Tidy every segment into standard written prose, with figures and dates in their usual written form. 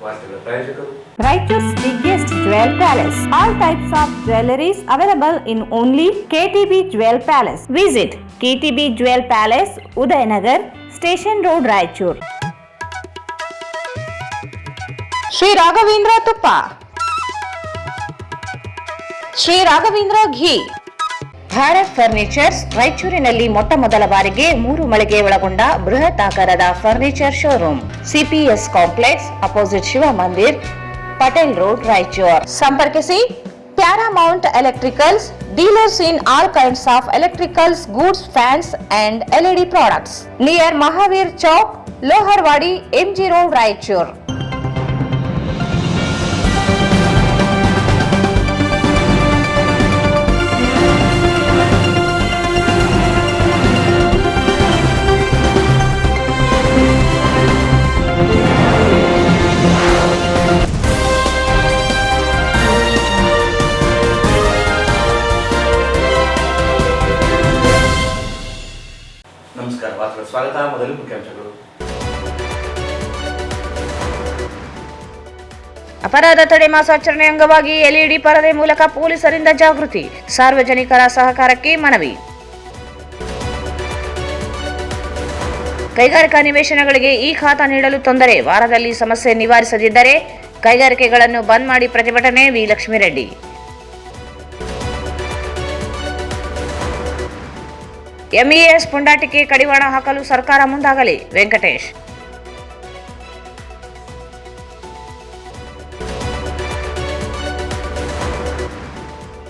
ವಾರ್ತೆಗಳ ಪ್ರಾಯೋಜಕರು Raichur's biggest jewel palace. All types of jewelries available in only KTB Jewel Palace. Visit KTB Jewel Palace, Udayanagar, Station Road, Raichur. Shri Raghavendra ತುಪ್ಪ, Shri Raghavendra ghee. Bharat furnitures ರಾಯಚೂರಿನಲ್ಲಿ ಮೊಟ್ಟ ಮೊದಲ ಬಾರಿಗೆ 3 ಮಳಿಗೆ ಒಳಗೊಂಡ ಬೃಹತ್ ಆಕಾರದ furniture showroom. CPS complex opposite Shiva Mandir, Patel road, Raichur. ಸಂಪರ್ಕಿಸಿ Paramount electricals, dealers in all kinds of electricals goods, fans and LED products, near Mahavir Chowk, Loharwadi, MG road, Raichur. ನಮಸ್ಕಾರ. ವಾರ್ತೆಗಳ ಸ್ವಾಗತ. ಮೊದಲು ಮುಖ್ಯಾಂಶಗಳು. ಅಪರಾಧ ತಡೆ ಮಾಸಾಚರಣೆ ಅಂಗವಾಗಿ ಎಲ್ಇಡಿ ಪರದೆ ಮೂಲಕ ಪೊಲೀಸರಿಂದ ಜಾಗೃತಿ, ಸಾರ್ವಜನಿಕರ ಸಹಕಾರಕ್ಕೆ ಮನವಿ. ಕೈಗಾರಿಕಾ ನಿವೇಶನಗಳಿಗೆ ಈ ಖಾತಾ ನೀಡಲು ತೊಂದರೆ, ವಾರದಲ್ಲಿ ಸಮಸ್ಯೆ ನಿವಾರಿಸದಿದ್ದರೆ ಕೈಗಾರಿಕೆಗಳನ್ನು ಬಂದ್ ಮಾಡಿ ಪ್ರತಿಭಟನೆ. ವಿ. ಲಕ್ಷ್ಮೀರೆಡ್ಡಿ. ಎಂಇಎಸ್ ಪುಂಡಾಟಿಕೆ ಕಡಿವಾಣ ಹಾಕಲು ಸರ್ಕಾರ ಮುಂದಾಗಲಿ. ವೆಂಕಟೇಶ್.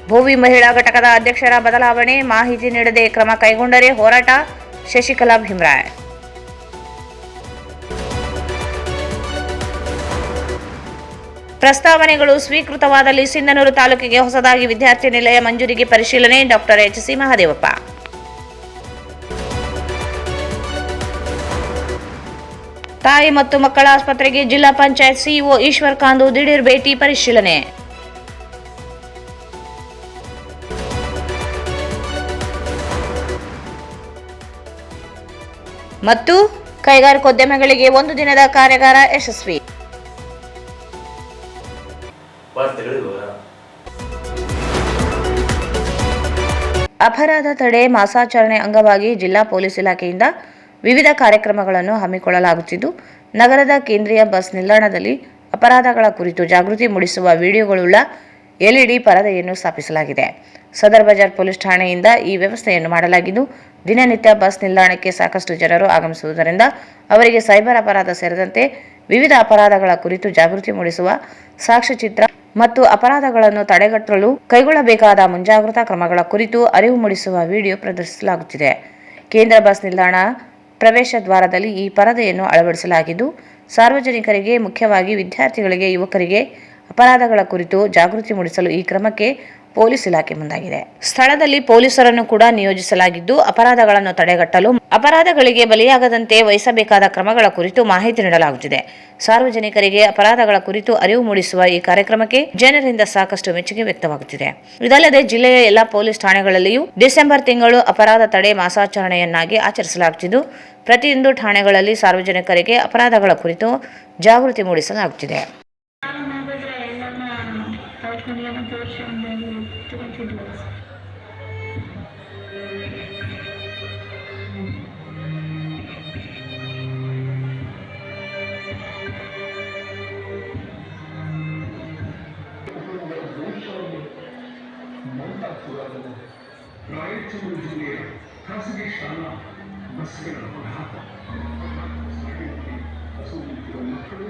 ಭೋವಿ ಮಹಿಳಾ ಘಟಕದ ಅಧ್ಯಕ್ಷರ ಬದಲಾವಣೆ, ಮಾಹಿತಿ ನೀಡದೆ ಕ್ರಮ ಕೈಗೊಂಡರೆ ಹೋರಾಟ. ಶಶಿಕಲಾ ಭೀಮರಾಯ್. ಪ್ರಸ್ತಾವನೆಗಳು ಸ್ವೀಕೃತವಾದಲ್ಲಿ ಸಿಂಧನೂರು ತಾಲೂಕಿಗೆ ಹೊಸದಾಗಿ ವಿದ್ಯಾರ್ಥಿ ನಿಲಯ ಮಂಜೂರಿಗೆ ಪರಿಶೀಲನೆ. ಡಾಕ್ಟರ್ ಎಚ್.ಸಿ. ಮಹದೇವಪ್ಪ. ತಾಯಿ ಮತ್ತು ಮಕ್ಕಳ ಆಸ್ಪತ್ರೆಗೆ ಜಿಲ್ಲಾ ಪಂಚಾಯತ್ ಸಿಇಒ ಈಶ್ವರ್ ಕಾಂದು ದಿಢೀರ್ ಭೇಟಿ, ಪರಿಶೀಲನೆ. ಮತ್ತು ಕೈಗಾರಿಕೋದ್ಯಮಿಗಳಿಗೆ 1 ದಿನದ ಕಾರ್ಯಾಗಾರ ಯಶಸ್ವಿ. ಅಪರಾಧ ತಡೆ ಮಾಸಾಚರಣೆ ಅಂಗವಾಗಿ ಜಿಲ್ಲಾ ಪೊಲೀಸ್ ಇಲಾಖೆಯಿಂದ ವಿವಿಧ ಕಾರ್ಯಕ್ರಮಗಳನ್ನು ಹಮ್ಮಿಕೊಳ್ಳಲಾಗುತ್ತಿದ್ದು, ನಗರದ ಕೇಂದ್ರೀಯ ಬಸ್ ನಿಲ್ದಾಣದಲ್ಲಿ ಅಪರಾಧಗಳ ಕುರಿತು ಜಾಗೃತಿ ಮೂಡಿಸುವ ವಿಡಿಯೋಗಳುಳ್ಳ ಎಲ್ಇಡಿ ಪರದೆಯನ್ನು ಸ್ಥಾಪಿಸಲಾಗಿದೆ. ಸದರ್ ಬಜಾರ್ ಪೊಲೀಸ್ ಠಾಣೆಯಿಂದ ಈ ವ್ಯವಸ್ಥೆಯನ್ನು ಮಾಡಲಾಗಿದ್ದು, ದಿನನಿತ್ಯ ಬಸ್ ನಿಲ್ದಾಣಕ್ಕೆ ಸಾಕಷ್ಟು ಜನರು ಆಗಮಿಸುವುದರಿಂದ ಅವರಿಗೆ ಸೈಬರ್ ಅಪರಾಧ ಸೇರಿದಂತೆ ವಿವಿಧ ಅಪರಾಧಗಳ ಕುರಿತು ಜಾಗೃತಿ ಮೂಡಿಸುವ ಸಾಕ್ಷ್ಯಚಿತ್ರ ಮತ್ತು ಅಪರಾಧಗಳನ್ನು ತಡೆಗಟ್ಟಲು ಕೈಗೊಳ್ಳಬೇಕಾದ ಮುಂಜಾಗ್ರತಾ ಕ್ರಮಗಳ ಕುರಿತು ಅರಿವು ಮೂಡಿಸುವ ವಿಡಿಯೋ ಪ್ರದರ್ಶಿಸಲಾಗುತ್ತಿದೆ. ಕೇಂದ್ರ ಬಸ್ ನಿಲ್ದಾಣ ಪ್ರವೇಶ ದ್ವಾರದಲ್ಲಿ ಈ ಪರದೆಯನ್ನು ಅಳವಡಿಸಲಾಗಿದ್ದು, ಸಾರ್ವಜನಿಕರಿಗೆ, ಮುಖ್ಯವಾಗಿ ವಿದ್ಯಾರ್ಥಿಗಳಿಗೆ, ಯುವಕರಿಗೆ ಅಪರಾಧಗಳ ಕುರಿತು ಜಾಗೃತಿ ಮೂಡಿಸಲು ಈ ಕ್ರಮಕ್ಕೆ ಪೊಲೀಸ್ ಇಲಾಖೆ ಮುಂದಾಗಿದೆ. ಸ್ಥಳದಲ್ಲಿ ಪೊಲೀಸರನ್ನು ಕೂಡ ನಿಯೋಜಿಸಲಾಗಿದ್ದು, ಅಪರಾಧಗಳನ್ನು ತಡೆಗಟ್ಟಲು, ಅಪರಾಧಗಳಿಗೆ ಬಲಿಯಾಗದಂತೆ ವಹಿಸಬೇಕಾದ ಕ್ರಮಗಳ ಕುರಿತು ಮಾಹಿತಿ ನೀಡಲಾಗುತ್ತಿದೆ. ಸಾರ್ವಜನಿಕರಿಗೆ ಅಪರಾಧಗಳ ಕುರಿತು ಅರಿವು ಮೂಡಿಸುವ ಈ ಕಾರ್ಯಕ್ರಮಕ್ಕೆ ಜನರಿಂದ ಸಾಕಷ್ಟು ಮೆಚ್ಚುಗೆ ವ್ಯಕ್ತವಾಗುತ್ತಿದೆ. ಇದಲ್ಲದೆ ಜಿಲ್ಲೆಯ ಎಲ್ಲಾ ಪೊಲೀಸ್ ಠಾಣೆಗಳಲ್ಲಿಯೂ ಡಿಸೆಂಬರ್ ತಿಂಗಳು ಅಪರಾಧ ತಡೆ ಮಾಸಾಚರಣೆಯನ್ನಾಗಿ ಆಚರಿಸಲಾಗುತ್ತಿದ್ದು, ಪ್ರತಿಯೊಂದು ಠಾಣೆಗಳಲ್ಲಿ ಸಾರ್ವಜನಿಕರಿಗೆ ಅಪರಾಧಗಳ ಕುರಿತು ಜಾಗೃತಿ ಮೂಡಿಸಲಾಗುತ್ತಿದೆ. ರಾಯಚೂರು ಜಿಲ್ಲೆಯ ಖಾಸಗಿ ಶಾಲಾ ಬಸ್ಗಳ ಅಪಘಾತ, ಅಸೂಲಿರುವ ಮಕ್ಕಳು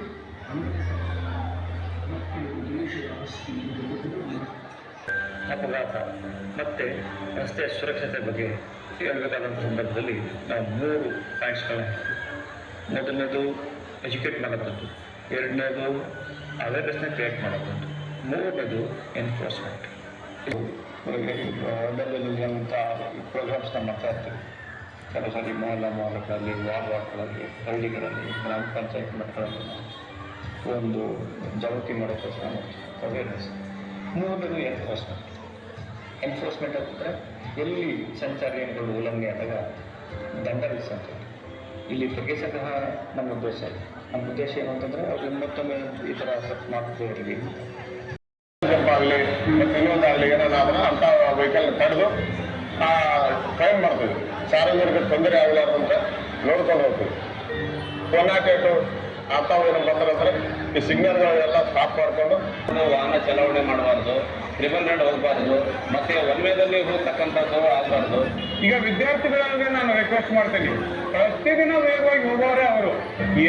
ದೇಶದ ಆಸ್ತಿ ಅಪಘಾತ ಮತ್ತು ರಸ್ತೆ ಸುರಕ್ಷತೆ ಬಗ್ಗೆ ಹೇಳಬೇಕಾದ ಸಂದರ್ಭದಲ್ಲಿ ನಾವು 3 ಪಾಯಿಂಟ್ಸ್ಗಳನ್ನ ಮೊದಲನೇದು ಎಜುಕೇಟ್ ಮಾಡೋದಂತು, ಎರಡನೇದು ಅವೇರ್ನೆಸ್ನ ಕ್ರಿಯೇಟ್ ಮಾಡೋದಂತು, ಮೂರನೇದು ಎನ್ಫೋರ್ಸ್ಮೆಂಟ್. ಅಂತ ಪ್ರೋಗ್ರಾಮ್ಸ್ನ ಮಾಡ್ತಾ ಇರ್ತೀವಿ. ಕೆಲವು ಸಲ ಮೊಹಲ್ಲಾಗಳಲ್ಲಿ, ವಾರ್ಡ್ಗಳಲ್ಲಿ, ಹಳ್ಳಿಗಳಲ್ಲಿ, ಗ್ರಾಮ ಪಂಚಾಯತ್ ಮಟ್ಟಗಳಲ್ಲಿ ಒಂದು ಜಾಗೃತಿ ಮಾಡೋಕ್ಕೋಸ್ಕರ ಅವೇರ್ನೆಸ್. ಮೂರನೇದು ಎನ್ಫೋರ್ಸ್ಮೆಂಟ್. ಎನ್ಫೋರ್ಸ್ಮೆಂಟ್ ಅಂತಂದರೆ ಎಲ್ಲಿ ಸಂಚಾರಿ ನಿಯಮಗಳು ಉಲ್ಲಂಘನೆ ಆದಾಗ ದಂಡ ವಿಧಿಸುವಂಥದ್ದು. ಇಲ್ಲಿ ಬಗ್ಗೆ ಸಹ ನಮ್ಮ ಉದ್ದೇಶ ಇದೆ. ನಮ್ಮ ಉದ್ದೇಶ ಏನು ಅಂತಂದರೆ ಅವ್ರಿಗೆ ಮತ್ತೊಮ್ಮೆ ಈ ಥರ ಮಾಡ್ತಿದ್ದೀವಿ ಆಗಲಿ ಮತ್ತು ಇನ್ನೊಂದಾಗಲಿ ಏನಾದರೂ ಅಂಥ ವೆಹಿಕಲ್ ತಡೆದು ಫೈನ್ ಮಾಡ್ತೀವಿ. ಸಾರ್ವಜನಿಕ ತೊಂದರೆ ಆಗಲಾರ್ದಂತ ನೋಡ್ಕೊಂಡು ಹೋಗ್ತೀವಿ. ಕೊನಾಟೇಟು ಅಂಥವೇನು ಬಂದ್ರೆ ಈ ಸಿಗ್ನಲ್ಗಳೆಲ್ಲ ಸ್ಟಾಪ್ ಮಾಡಿಕೊಂಡು ವಾಹನ ಚಲಾವಣೆ ಮಾಡಬಾರ್ದು, ಟ್ರಿಬಲ್ ರೈಡ್ ಹೋಗಬಾರ್ದು, ಮತ್ತು ಒನ್ವೇದಲ್ಲಿ ಹೋಗ್ತಕ್ಕಂಥದ್ದು ಆಗಬಾರ್ದು. ಈಗ ವಿದ್ಯಾರ್ಥಿಗಳಿಗೆ ನಾನು ರಿಕ್ವೆಸ್ಟ್ ಮಾಡ್ತೀನಿ, ಪ್ರತಿದಿನ ವೇಗವಾಗಿ ಹೋಗೋರೆ ಅವರು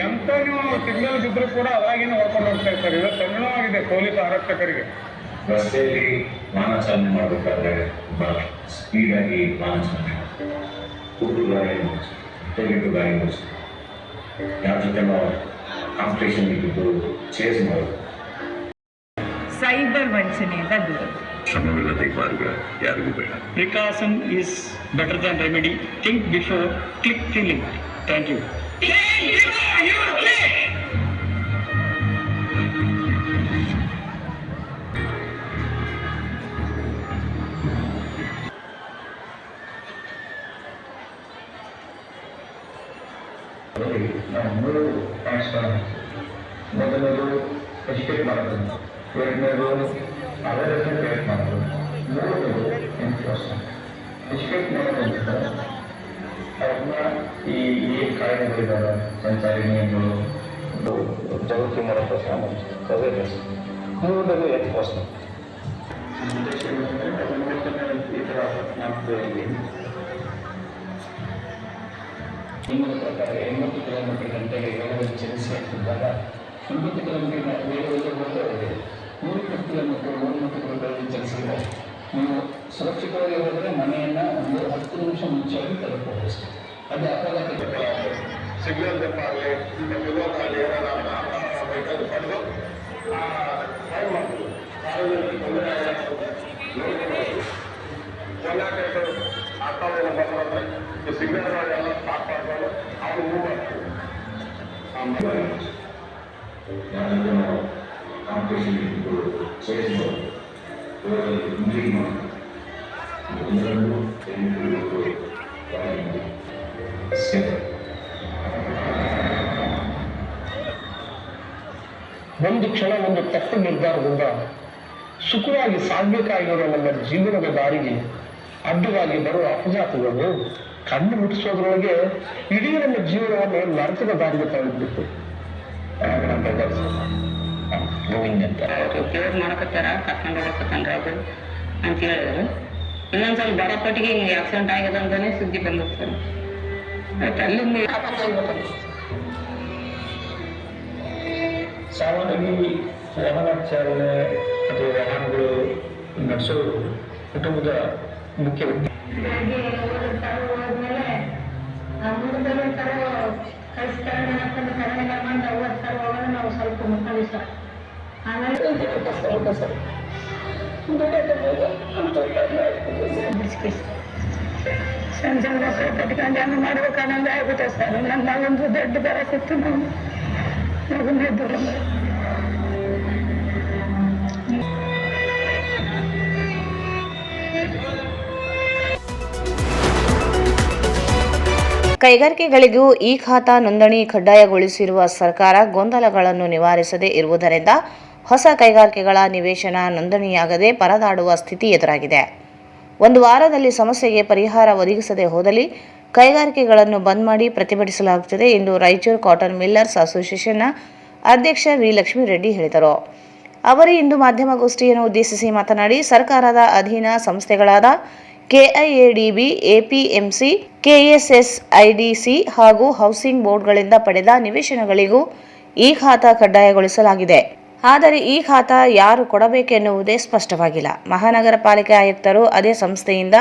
ಎಂಥ ನೀವು ಸಿಗ್ನಲ್ಸ್ ಇದ್ರೂ ಕೂಡ ಅದ್ರಾಗಿನ ಹೋಗ್ಕೊಂಡು ಹೋಗ್ತಾ ಇರ್ತಾರೆ. ಇದು ತಮಿಳುವಾಗಿದೆ ಪೊಲೀಸ್ ಆರಕ್ಷಕರಿಗೆ. ರಸ್ತೆಯಲ್ಲಿ ವಾಹನ ಚಾಲನೆ ಮಾಡಬೇಕಾದ್ರೆ ಸ್ಪೀಡಾಗಿ ವಾಹನ ಚಾಲನೆ ಕೂಡು ಗಾಡಿ ತೆಗೆದು ಗಾಡಿ ಯಾರ ಜೊತೆ ಕಾಂಪಿಟೇಷನ್ ಇದ್ದು ಚೇಸ್ ಮಾಡೋದು, ಸೈಬರ್ ವಂಚನೆಯಿಂದ ದೂರ. ಶ್ರಮವಿಲ್ಲದೆ ಮಾರ್ಗ ಯಾರಿಗೂ ಬೇಡ. Precaution is better than remedy. Think before, click the link. Thank you. ನಾವು 3 ಪಾಯಿಂಟ್ಸ್ಗಳನ್ನು, ಮೊದಲನೇದು ಎಜುಕೇಟ್ ಮಾಡೋದು, ಎರಡನೇದು ಅವೇರ್ನೆಸ್ ಕ್ರಿಯೇಟ್ ಮಾಡೋದು, ಮೂರನೇದು ಎನ್ಫೋರ್ಸ್ಮೆಂಟ್. ಎಜುಕೇಟ್ ಮಾಡೋದು ಅಂತಂದರೆ ಅವ್ರನ್ನ ಈ ಕಾಯ್ದೆಗಳಿದ್ದಾವೆ, ಸಂಚಾರಿ ನಿಯಮಗಳು, ಜಾಗೃತಿ ಮಾಡೋಕ್ಕೆ ಸಾಮರ್ಥ್ಯ, ಅವೇರ್ನೆಸ್. ಮೂರನೇದು ಎನ್ಫೋರ್ಸ್ಮೆಂಟ್. ಉದ್ದೇಶ ಈ ಥರ ಮಾಡ್ತೀವಿ. ನಿಯಮದ ಪ್ರಕಾರ 80 ಕಿಲೋಮೀಟರ್ ಗಂಟೆಗೆ ವೇಗದಲ್ಲಿ ಚಲಿಸುತ್ತಿದ್ದಾಗ 90 ಕಿಲೋಮೀಟರ್ ವೇಗದಲ್ಲಿ ಹೋದರೆ 100 ಕಿಲೋಮೀಟರ್ 100 ಕಿಲೋಮೀಟರ್ ಚಲಿಸಿದರೆ ನೀವು ಸುರಕ್ಷಿತವಾಗಿ ಹೋದರೆ ಮನೆಯನ್ನು ಒಂದು 10 ನಿಮಿಷ ಮುಂಚೆಯಾಗಿ ತಲುಪಬಹುದು ಅಷ್ಟೇ. ಅದು ಅಪಘಾತ ಸಿಗ್ನಲ್ ಜಂಪ್ ಆಗಲಿ ಮತ್ತು ಇನ್ನೊಂದಾಗಲಿ ಏನಾದರೂ ವೆಹಿಕಲ್ ತಡೆದು ಫೈನ್ ಮಾಡ್ತೀವಿ. ಸಾರ್ವಜನಿಕ ತೊಂದರೆ ಆಗಲಾರ್ದಂತೆ ನೋಡ್ಕೊಂಡು ಹೋಗ್ತೀವಿ. ಕೊನಾಟೇಟು ಅಂಥವೇನು ಬಂದ್ರೆ ಈ ಸಿಗ್ನಲ್ಗಳೆಲ್ಲ ಸ್ಟಾಪ್ ಮಾಡಿಕೊಂಡು ಅವ್ರು ಮೂವ್ ಮಾಡ್ತೀವಿ. ಯಾರಾದರೂ ನಾವು ಕಾಂಪಿಟೇಷನ್ ಇದ್ದು ಚೇಸ್ ಮಾಡೋದು, ಇಂಜಿನ್ ಮಾಡೋದು, ಒಂದರಲ್ಲೂ ಒಂದು ಕ್ಷಣ ಒಂದು ತಪ್ಪು ನಿರ್ಧಾರದಿಂದ ಸುಖವಾಗಿ ಸಾಗಬೇಕಾಗಿರೋ ನಮ್ಮ ಜೀವನದ ದಾರಿಗೆ ಅಡ್ಡವಾಗಿ ಬರುವ ಅಪಘಾತಗಳು ಕಣ್ಣು ಮುಟ್ಟಿಸೋದ್ರೊಳಗೆ ಇಡೀ ನಮ್ಮ ಜೀವನವನ್ನು ನರಕದ ದಾರಿಗೆ ತಗೊಂಡ್ಬಿಟ್ಟು ಗೋವಿಂದ ಅಂತ ಉಪಯೋಗ ಮಾಡಕತ್ತಾರ, ಕರ್ಕೊಂಡು ಹೋಗಕತ್ತಾನ್ರಿ ಅದು ಅಂತ ಹೇಳಿದ್ರು. ಇನ್ನೊಂದ್ಸಲ ಬರಪಟ್ಟಿಗೆ ಹಿಂಗೆ ಆಕ್ಸಿಡೆಂಟ್ ಆಗಿದೆ ಅಂತಾನೆ ಸುದ್ದಿ ಬಂದಿತ್ತು ಸರ್. ಬಟ್ ಅಲ್ಲಿಂದ ಸಾಮಾನ್ಯವಾಗಿ ವಾಹನ ಚಾಲನೆ ಅಥವಾ ವಾಹನಗಳು ನಡೆಸೋದು ಕುಟುಂಬದ ಮುಖ್ಯ ವ್ಯಕ್ತಿ. ಬೆಳಗ್ಗೆ ಹೋದ್ಮೇಲೆ ಕಳಿಸ್ತಾರೆ ಹಾಕೊಂಡು ಕರೆನೆಲ್ಲ ಮಾಡಿ 50 ಸಾವಿರ ಹೋಗೋದು ನಾವು ಸ್ವಲ್ಪ ಮುಖಂಡಿ ಸರ್. ಆಮೇಲೆ ಸಣ್ಣ ಸಣ್ಣ ಮಕ್ಕಳು ಕಟ್ಕೊಂಡು ಹೆಂಗೆ ಮಾಡ್ಬೇಕು ಅನ್ನೋದು ಆಗುತ್ತೆ ಸರ್. ನಮ್ಮ ಮಗಂದು ದೊಡ್ಡ ಬರ ಸಿಕ್ತು, ನಾವು ಮಗನೇ ದೂರ ಕೈಗಾರಿಕೆಗಳಿಗೂ ಈ ಖಾತಾ ನೋಂದಣಿ ಕಡ್ಡಾಯಗೊಳಿಸಿರುವ ಸರ್ಕಾರ ಗೊಂದಲಗಳನ್ನು ನಿವಾರಿಸದೇ ಇರುವುದರಿಂದ ಹೊಸ ಕೈಗಾರಿಕೆಗಳ ನಿವೇಶನ ನೋಂದಣಿಯಾಗದೆ ಪರದಾಡುವ ಸ್ಥಿತಿ ಎದುರಾಗಿದೆ. ಒಂದು ವಾರದಲ್ಲಿ ಸಮಸ್ಯೆಗೆ ಪರಿಹಾರ ಒದಗಿಸದೆ ಹೋದಲ್ಲಿ ಕೈಗಾರಿಕೆಗಳನ್ನು ಬಂದ್ ಮಾಡಿ ಪ್ರತಿಭಟಿಸಲಾಗುತ್ತದೆ ಎಂದು ರಾಯಚೂರು ಕಾಟನ್ ಮಿಲ್ಲರ್ಸ್ ಅಸೋಸಿಯೇಷನ್ನ ಅಧ್ಯಕ್ಷ ವಿ ಲಕ್ಷ್ಮೀರೆಡ್ಡಿ ಹೇಳಿದರು. ಅವರು ಇಂದು ಮಾಧ್ಯಮಗೋಷ್ಠಿಯನ್ನು ಉದ್ದೇಶಿಸಿ ಮಾತನಾಡಿ, ಸರ್ಕಾರದ ಅಧೀನ ಸಂಸ್ಥೆಗಳಾದ ಕೆಐಎಡಿಬಿ, ಎಪಿಎಂಸಿ, ಕೆಎಸ್ಎಸ್ಐಡಿಸಿ ಹಾಗೂ ಹೌಸಿಂಗ್ ಬೋರ್ಡ್ಗಳಿಂದ ಪಡೆದ ನಿವೇಶನಗಳಿಗೂ ಈ ಖಾತಾ ಕಡ್ಡಾಯಗೊಳಿಸಲಾಗಿದೆ. ಆದರೆ ಈ ಖಾತಾ ಯಾರು ಕೊಡಬೇಕೆನ್ನುವುದೇ ಸ್ಪಷ್ಟವಾಗಿಲ್ಲ. ಮಹಾನಗರ ಪಾಲಿಕೆ ಆಯುಕ್ತರು ಅದೇ ಸಂಸ್ಥೆಯಿಂದ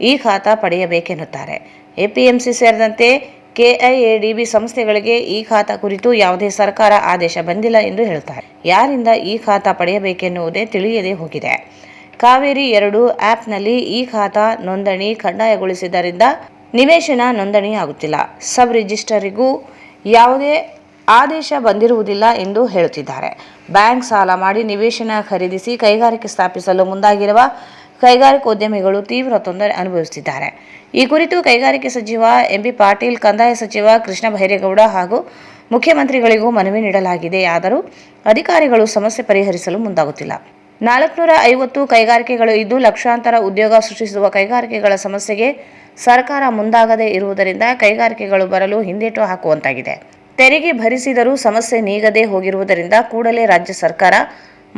ಈ ಖಾತಾ ಪಡೆಯಬೇಕೆನ್ನುತ್ತಾರೆ. ಎಪಿಎಂಸಿ ಸೇರಿದಂತೆ ಕೆಐಎಡಿಬಿ ಸಂಸ್ಥೆಗಳಿಗೆ ಈ ಖಾತಾ ಕುರಿತು ಯಾವುದೇ ಸರ್ಕಾರ ಆದೇಶ ಬಂದಿಲ್ಲ ಎಂದು ಹೇಳುತ್ತಾರೆ. ಯಾರಿಂದ ಈ ಖಾತಾ ಪಡೆಯಬೇಕೆನ್ನುವುದೇ ತಿಳಿಯದೇ ಹೋಗಿದೆ. ಕಾವೇರಿ 2 ಆ್ಯಪ್ನಲ್ಲಿ ಈ ಖಾತಾ ನೋಂದಣಿ ಕಡ್ಡಾಯಗೊಳಿಸಿದ್ದರಿಂದ ನಿವೇಶನ ನೋಂದಣಿ ಆಗುತ್ತಿಲ್ಲ. ಸಬ್ ರಿಜಿಸ್ಟರಿಗೂ ಯಾವುದೇ ಆದೇಶ ಬಂದಿರುವುದಿಲ್ಲ ಎಂದು ಹೇಳುತ್ತಿದ್ದಾರೆ. ಬ್ಯಾಂಕ್ ಸಾಲ ಮಾಡಿ ನಿವೇಶನ ಖರೀದಿಸಿ ಕೈಗಾರಿಕೆ ಸ್ಥಾಪಿಸಲು ಮುಂದಾಗಿರುವ ಕೈಗಾರಿಕೋದ್ಯಮಿಗಳು ತೀವ್ರ ತೊಂದರೆ ಅನುಭವಿಸುತ್ತಿದ್ದಾರೆ. ಈ ಕುರಿತು ಕೈಗಾರಿಕೆ ಸಚಿವ ಎಂಬಿ ಪಾಟೀಲ್, ಕಂದಾಯ ಸಚಿವ ಕೃಷ್ಣ ಬೈರೇಗೌಡ ಹಾಗೂ ಮುಖ್ಯಮಂತ್ರಿಗಳಿಗೂ ಮನವಿ ನೀಡಲಾಗಿದೆ. ಆದರೂ ಅಧಿಕಾರಿಗಳು ಸಮಸ್ಯೆ ಪರಿಹರಿಸಲು ಮುಂದಾಗುತ್ತಿಲ್ಲ. 450 ಕೈಗಾರಿಕೆಗಳು ಇದ್ದು ಲಕ್ಷಾಂತರ ಉದ್ಯೋಗ ಸೃಷ್ಟಿಸುವ ಕೈಗಾರಿಕೆಗಳ ಸಮಸ್ಯೆಗೆ ಸರ್ಕಾರ ಮುಂದಾಗದೇ ಇರುವುದರಿಂದ ಕೈಗಾರಿಕೆಗಳು ಬರಲು ಹಿಂದೇಟು ಹಾಕುವಂತಾಗಿದೆ. ತೆರಿಗೆ ಭರಿಸಿದರೂ ಸಮಸ್ಯೆ ನೀಗದೇ ಹೋಗಿರುವುದರಿಂದ ಕೂಡಲೇ ರಾಜ್ಯ ಸರ್ಕಾರ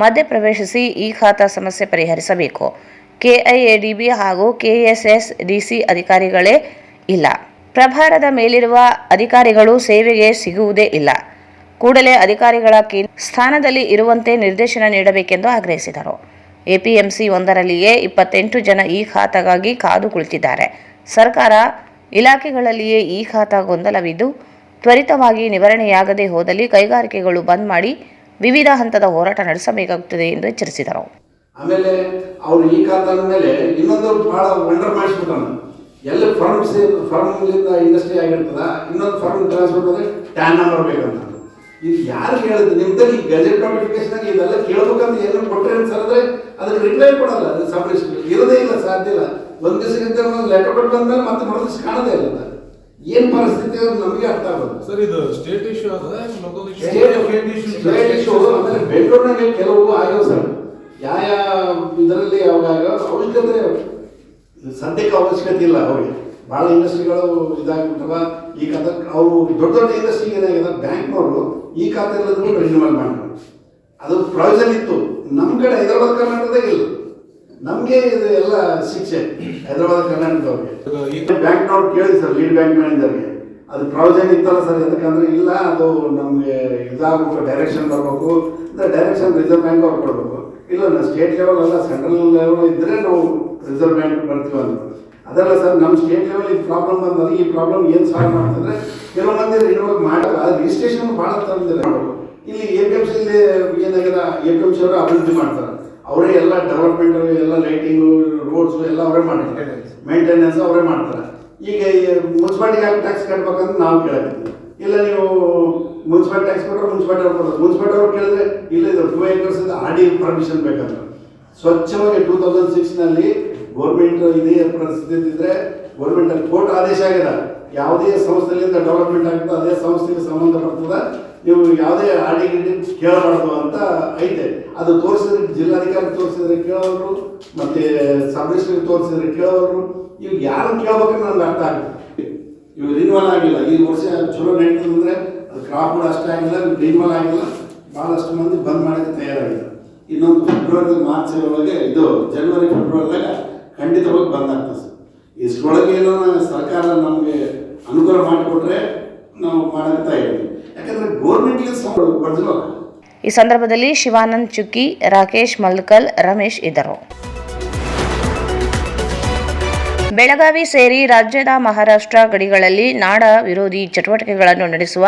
ಮಧ್ಯಪ್ರವೇಶಿಸಿ ಈ ಖಾತಾ ಸಮಸ್ಯೆ ಪರಿಹರಿಸಬೇಕು. ಕೆಐಎಡಿಬಿ ಹಾಗೂ ಕೆಎಸ್ಎಸ್ಡಿಸಿ ಅಧಿಕಾರಿಗಳೇ ಇಲ್ಲ. ಪ್ರಭಾರದ ಮೇಲಿರುವ ಅಧಿಕಾರಿಗಳು ಸೇವೆಗೆ ಸಿಗುವುದೇ ಇಲ್ಲ. ಕೂಡಲೇ ಅಧಿಕಾರಿಗಳ ಸ್ಥಾನದಲ್ಲಿ ಇರುವಂತೆ ನಿರ್ದೇಶನ ನೀಡಬೇಕೆಂದು ಆಗ್ರಹಿಸಿದರು. ಎಪಿಎಂಸಿ ಒಂದರಲ್ಲಿಯೇ 28 ಜನ ಈ ಖಾತಾಗಾಗಿ ಕಾದು ಕುಳಿತಿದ್ದಾರೆ. ಸರ್ಕಾರ ಇಲಾಖೆಗಳಲ್ಲಿಯೇ ಈ ಖಾತಾ ಗೊಂದಲವಿದ್ದು ತ್ವರಿತವಾಗಿ ನಿವಾರಣೆಯಾಗದೇ ಹೋದಲ್ಲಿ ಕೈಗಾರಿಕೆಗಳು ಬಂದ್ ಮಾಡಿ ವಿವಿಧ ಹಂತದ ಹೋರಾಟ ನಡೆಸಬೇಕಾಗುತ್ತದೆ ಎಂದು ಎಚ್ಚರಿಸಿದರು. ಆಮೇಲೆ ಅವರು ಈ ಖಾತಾದ ಮೇಲೆ ಇನ್ನೊಂದು ಬಹಳ ವಂಡರ್ ಮಾಡಿಸ್ಬಿಟ್ಟಾನ. ಎಲ್ಲ ಫರ್ಮ್ಲಿಂದ ಇಂಡಸ್ಟ್ರಿ ಆಗಿರ್ತದ, ಇನ್ನೊಂದು ಫರ್ಮ್ ಟ್ರಾನ್ಸ್ಫರ್ ಅಂದರೆ ಟ್ಯಾನ್ ನಂಬರ್ ಬೇಕಂತ. ಇದು ಯಾರು ಹೇಳಿದ್ರು? ನಿಮ್ದಲ್ಲಿ ಈ ಗೆಜೆಟ್ ನೋಟಿಫಿಕೇಶನ್ ಇದೆಲ್ಲ ಕೇಳಬೇಕಂತ ಏನು ಕೊಟ್ಟರೆ ಅನ್ಸರಿದ್ರೆ ಅದಕ್ಕೆ ರಿಪ್ಲೈ ಕೊಡಲ್ಲ. ಅದು ಸಬ್ಮಿಷನ್ ಇರೋದೇ ಇಲ್ಲ, ಸಾಧ್ಯ ಇಲ್ಲ. ಒಂದು ದಿವಸಕ್ಕಿಂತ ಲೆಟರ್ ಕೊಟ್ಟು ಬಂದ್ಮೇಲೆ ಮತ್ತೆ ಮರುದಿವ್ಸ ಕಾಣದೇ ಇಲ್ಲ. ಏನು ಪರಿಸ್ಥಿತಿ ನಮಗೆ ಅರ್ಥ ಆಗೋದು ಸರ್. ಇದು ಸ್ಟೇಟ್ ಇಶ್ಯೂ ಅದ ಲೋಕಲ್ ಇಶ್ಯೂ. ಆಮೇಲೆ ಬೆಂಗಳೂರಿನಾಗೆ ಕೆಲವು ಆಗ್ಯಾವ ಸರ್. ಯಾವ ಇದರಲ್ಲಿ ಅವಾಗ ಅವಶ್ಯಕತೆ ಸದ್ಯಕ್ಕೆ ಅವಶ್ಯಕತೆ ಇಲ್ಲ. ಅವ್ರಿಗೆ ಭಾಳ ಇಂಡಸ್ಟ್ರಿಗಳು ಇದಾಗ್ಬಿಟ್ಟವ. ಈ ಖಾತೆ ಅವರು ದೊಡ್ಡ ದೊಡ್ಡ ಇಂಡಸ್ಟ್ರಿಗೆ ಏನಾಗಿದೆ, ಬ್ಯಾಂಕ್ನವರು ಈ ಖಾತೆ ಇಲ್ಲದ್ರೂ ರಿನ್ಯೂವಲ್ ಮಾಡ್ತಾರೆ. ಅದು ಪ್ರಾವಿಷನ್ ಇತ್ತು. ನಮ್ಮ ಕಡೆ ಹೈದರಾಬಾದ್ ಕರ್ನಾಟಕದಾಗ ಇಲ್ಲ. ನಮಗೆ ಇದು ಎಲ್ಲ ಶಿಕ್ಷೆ ಹೈದರಾಬಾದ್ ಕರ್ನಾಟಕದವ್ರಿಗೆ. ಬ್ಯಾಂಕ್ನವ್ರು ಕೇಳಿದೆ ಸರ್, ಲೀಡ್ ಬ್ಯಾಂಕ್ ಮ್ಯಾನೇಜರ್ಗೆ, ಅದು ಪ್ರಾವಿಷನ್ ಇತ್ತಲ್ಲ ಸರ್. ಯಾಕಂದ್ರೆ ಇಲ್ಲ, ಅದು ನಮಗೆ ಇದಾಗಬೇಕು, ಡೈರೆಕ್ಷನ್ ಬರಬೇಕು ಅಂದರೆ ಡೈರೆಕ್ಷನ್ ರಿಸರ್ವ್ ಬ್ಯಾಂಕ್ ಅವ್ರು ಕೊಡಬೇಕು. ಇಲ್ಲ ನಾವು ಸ್ಟೇಟ್ ಲೆವೆಲ್ ಅಲ್ಲ, ಸೆಂಟ್ರಲ್ ಲೆವೆಲ್ ಇದ್ದರೆ ನಾವು ರಿಸರ್ವ್ ಬ್ಯಾಂಕ್ ಬರ್ತೀವಿ ಅಂತ. ಅದಲ್ಲ ಸರ್, ನಮ್ಮ ಸ್ಟೇಟ್ ಲೆವೆಲ್ ಈ ಪ್ರಾಬ್ಲಮ್ ಬಂದಾಗ ಈ ಪ್ರಾಬ್ಲಮ್ ಏನು ಸಾಲ್ವ್ ಮಾಡ್ತಂದ್ರೆ ಕೆಲವು ಮಂದಿ ರಿನ್ಯೂವಲ್ ಮಾಡೋದು, ಅದು ರಿಜಿಸ್ಟ್ರೇಷನ್ ಭಾಳ ತಂದಿದೆ ಮಾಡಬೇಕು. ಇಲ್ಲಿ APMC ಏನಾಗಿದೆ, APMC ಅವರು ಅಭಿವೃದ್ಧಿ ಮಾಡ್ತಾರೆ. ಅವರೇ ಎಲ್ಲ ಡೆವಲಪ್ಮೆಂಟ್, ಎಲ್ಲ ಲೈಟಿಂಗು, ರೋಡ್ಸು ಎಲ್ಲ ಅವರೇ ಮಾಡ್ತಾರೆ, ಮೇಂಟೆನೆನ್ಸ್ ಅವರೇ ಮಾಡ್ತಾರೆ. ಈಗ ಮುನ್ಸಿಪಾಲಿಟಿಗೆ ಯಾಕೆ ಟ್ಯಾಕ್ಸ್ ಕಟ್ಬೇಕಂತ ನಾವು ಕೇಳಿದ್ವಿ. ಇಲ್ಲ ನೀವು ಮುನ್ಸಿಪಾಲಿಟಿ ಟ್ಯಾಕ್ಸ್ ಕೊಟ್ಟರೆ ಮುನ್ಸಿಪಾಲಿಟಿ ಅವ್ರು ಕೊಡೋದು. ಮುನ್ಸಿಪಾಲಿಟಿ ಅವ್ರು ಕೇಳಿದ್ರೆ ಇಲ್ಲ, ಇದು 2 acres RD ಪರ್ಮಿಷನ್ ಬೇಕಂತ. ಸ್ವಚ್ಛವಾಗಿ 2006ನಲ್ಲಿ ಗೌರ್ಮೆಂಟ್ ಇದೇ ಪರಿಸ್ಥಿತಿ ಇದ್ದರೆ ಗೌರ್ಮೆಂಟಲ್ಲಿ ಕೋರ್ಟ್ ಆದೇಶ ಆಗಿದೆ, ಯಾವುದೇ ಸಂಸ್ಥೆಯಿಂದ ಡೆವಲಪ್ಮೆಂಟ್ ಆಗ್ತದೆ ಅದೇ ಸಂಸ್ಥೆಗೆ ಸಂಬಂಧಪಡ್ತದೆ, ನೀವು ಯಾವುದೇ RD ಕೇಳಬಾರ್ದು ಅಂತ ಐತೆ. ಅದು ತೋರಿಸಿದ್ರೆ ಜಿಲ್ಲಾಧಿಕಾರಿ ತೋರಿಸಿದ್ರೆ ಕೇಳೋರು, ಮತ್ತು ಸಬ್ ರಿಜಿಸ್ಟ್ರಿಗೆ ತೋರಿಸಿದ್ರೆ ಕೇಳೋರು. ಇವು ಯಾರು ಕೇಳ್ಬೇಕಂದ್ರೆ ನನಗೆ ಅರ್ಥ ಆಗುತ್ತೆ. ಇವು ರಿನ್ಯೂವಲ್ ಆಗಿಲ್ಲ. ಈ ವರ್ಷ ಚಲೋ ನಡೀತದಂದರೆ ಅದು ಕ್ರಾಪ್ ಕೂಡ ಅಷ್ಟೇ ಆಗಿಲ್ಲ, ರಿನ್ಯೂವಲ್ ಆಗಿಲ್ಲ. ಭಾಳಷ್ಟು ಮಂದಿ ಬಂದ್ ಮಾಡೋಕ್ಕೆ ತಯಾರಾಗಿಲ್ಲ. ಇನ್ನೊಂದು ಫೆಬ್ರವರಿ ಮಾರ್ಚ್ ಒಳಗೆ, ಇದು ಜನವರಿ ಫೆಬ್ರವರಿದಾಗ ಖಂಡಿತವಾಗಿ ಬಂದ್ ಆಗ್ತದೆ ಸರ್. ಇಷ್ಟರೊಳಗೆ ಏನೋ ಸರ್ಕಾರ ನಮಗೆ ಅನುಕೂಲ ಮಾಡಿಕೊಟ್ರೆ ನಾವು ಮಾಡೋಕ್ಕೆ ಇದ್ದೀವಿ. ಯಾಕಂದರೆ ಗೌರ್ಮೆಂಟ್ಗೆ ಬರ್ದಿಲ್ಲ. ಈ ಸಂದರ್ಭದಲ್ಲಿ ಶಿವಾನಂದ್ ಚುಕ್ಕಿ, ರಾಕೇಶ್ ಮಲ್ಕಲ್, ರಮೇಶ್ ಇದ್ದರು. ಬೆಳಗಾವಿ ಸೇರಿ ರಾಜ್ಯದ ಮಹಾರಾಷ್ಟ್ರ ಗಡಿಗಳಲ್ಲಿ ನಾಡ ವಿರೋಧಿ ಚಟುವಟಿಕೆಗಳನ್ನು ನಡೆಸುವ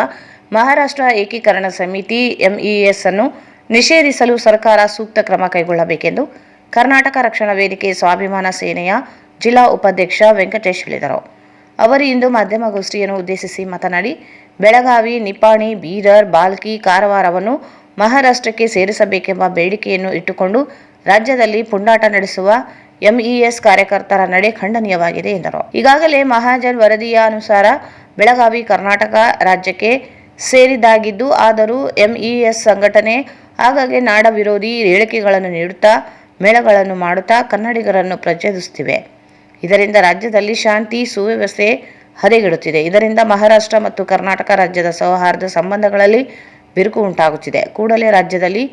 ಮಹಾರಾಷ್ಟ್ರ ಏಕೀಕರಣ ಸಮಿತಿ MES ಅನ್ನು ನಿಷೇಧಿಸಲು ಸರ್ಕಾರ ಸೂಕ್ತ ಕ್ರಮ ಕೈಗೊಳ್ಳಬೇಕೆಂದು ಕರ್ನಾಟಕ ರಕ್ಷಣಾ ವೇದಿಕೆ ಸ್ವಾಭಿಮಾನ ಸೇನೆಯ ಜಿಲ್ಲಾ ಉಪಾಧ್ಯಕ್ಷ ವೆಂಕಟೇಶ್ ಹೇಳಿದರು. ಅವರು ಇಂದು ಮಾಧ್ಯಮಗೋಷ್ಠಿಯನ್ನು ಉದ್ದೇಶಿಸಿ ಮಾತನಾಡಿ, ಬೆಳಗಾವಿ, ನಿಪ್ಪಾಣಿ, ಬೀದರ್, ಬಾಲ್ಕಿ, ಕಾರವಾರವನ್ನು ಮಹಾರಾಷ್ಟ್ರಕ್ಕೆ ಸೇರಿಸಬೇಕೆಂಬ ಬೇಡಿಕೆಯನ್ನು ಇಟ್ಟುಕೊಂಡು ರಾಜ್ಯದಲ್ಲಿ ಪುಂಡಾಟ ನಡೆಸುವ MES ಕಾರ್ಯಕರ್ತರ ನಡೆ ಖಂಡನೀಯವಾಗಿದೆ ಎಂದರು. ಈಗಾಗಲೇ ಮಹಾಜನ್ ವರದಿಯ ಅನುಸಾರ ಬೆಳಗಾವಿ ಕರ್ನಾಟಕ ರಾಜ್ಯಕ್ಕೆ ಸೇರಿದ್ದಾಗಿದ್ದು, ಆದರೂ MES ಸಂಘಟನೆ ಆಗಾಗ್ಗೆ ನಾಡ ವಿರೋಧಿ ಹೇಳಿಕೆಗಳನ್ನು ನೀಡುತ್ತಾ ಮೇಳಗಳನ್ನು ಮಾಡುತ್ತಾ ಕನ್ನಡಿಗರನ್ನು ಪ್ರಚೋದಿಸುತ್ತಿವೆ. ಇದರಿಂದ ರಾಜ್ಯದಲ್ಲಿ ಶಾಂತಿ ಸುವ್ಯವಸ್ಥೆ ಹದಗೆಡುತ್ತಿದೆ. ಇದರಿಂದ ಮಹಾರಾಷ್ಟ್ರ ಮತ್ತು ಕರ್ನಾಟಕ ರಾಜ್ಯದ ಸೌಹಾರ್ದ ಸಂಬಂಧಗಳಲ್ಲಿ ಬಿರುಕು ಉಂಟಾಗುತ್ತಿದೆ. ಕೂಡಲೇ ರಾಜ್ಯದಲ್ಲಿ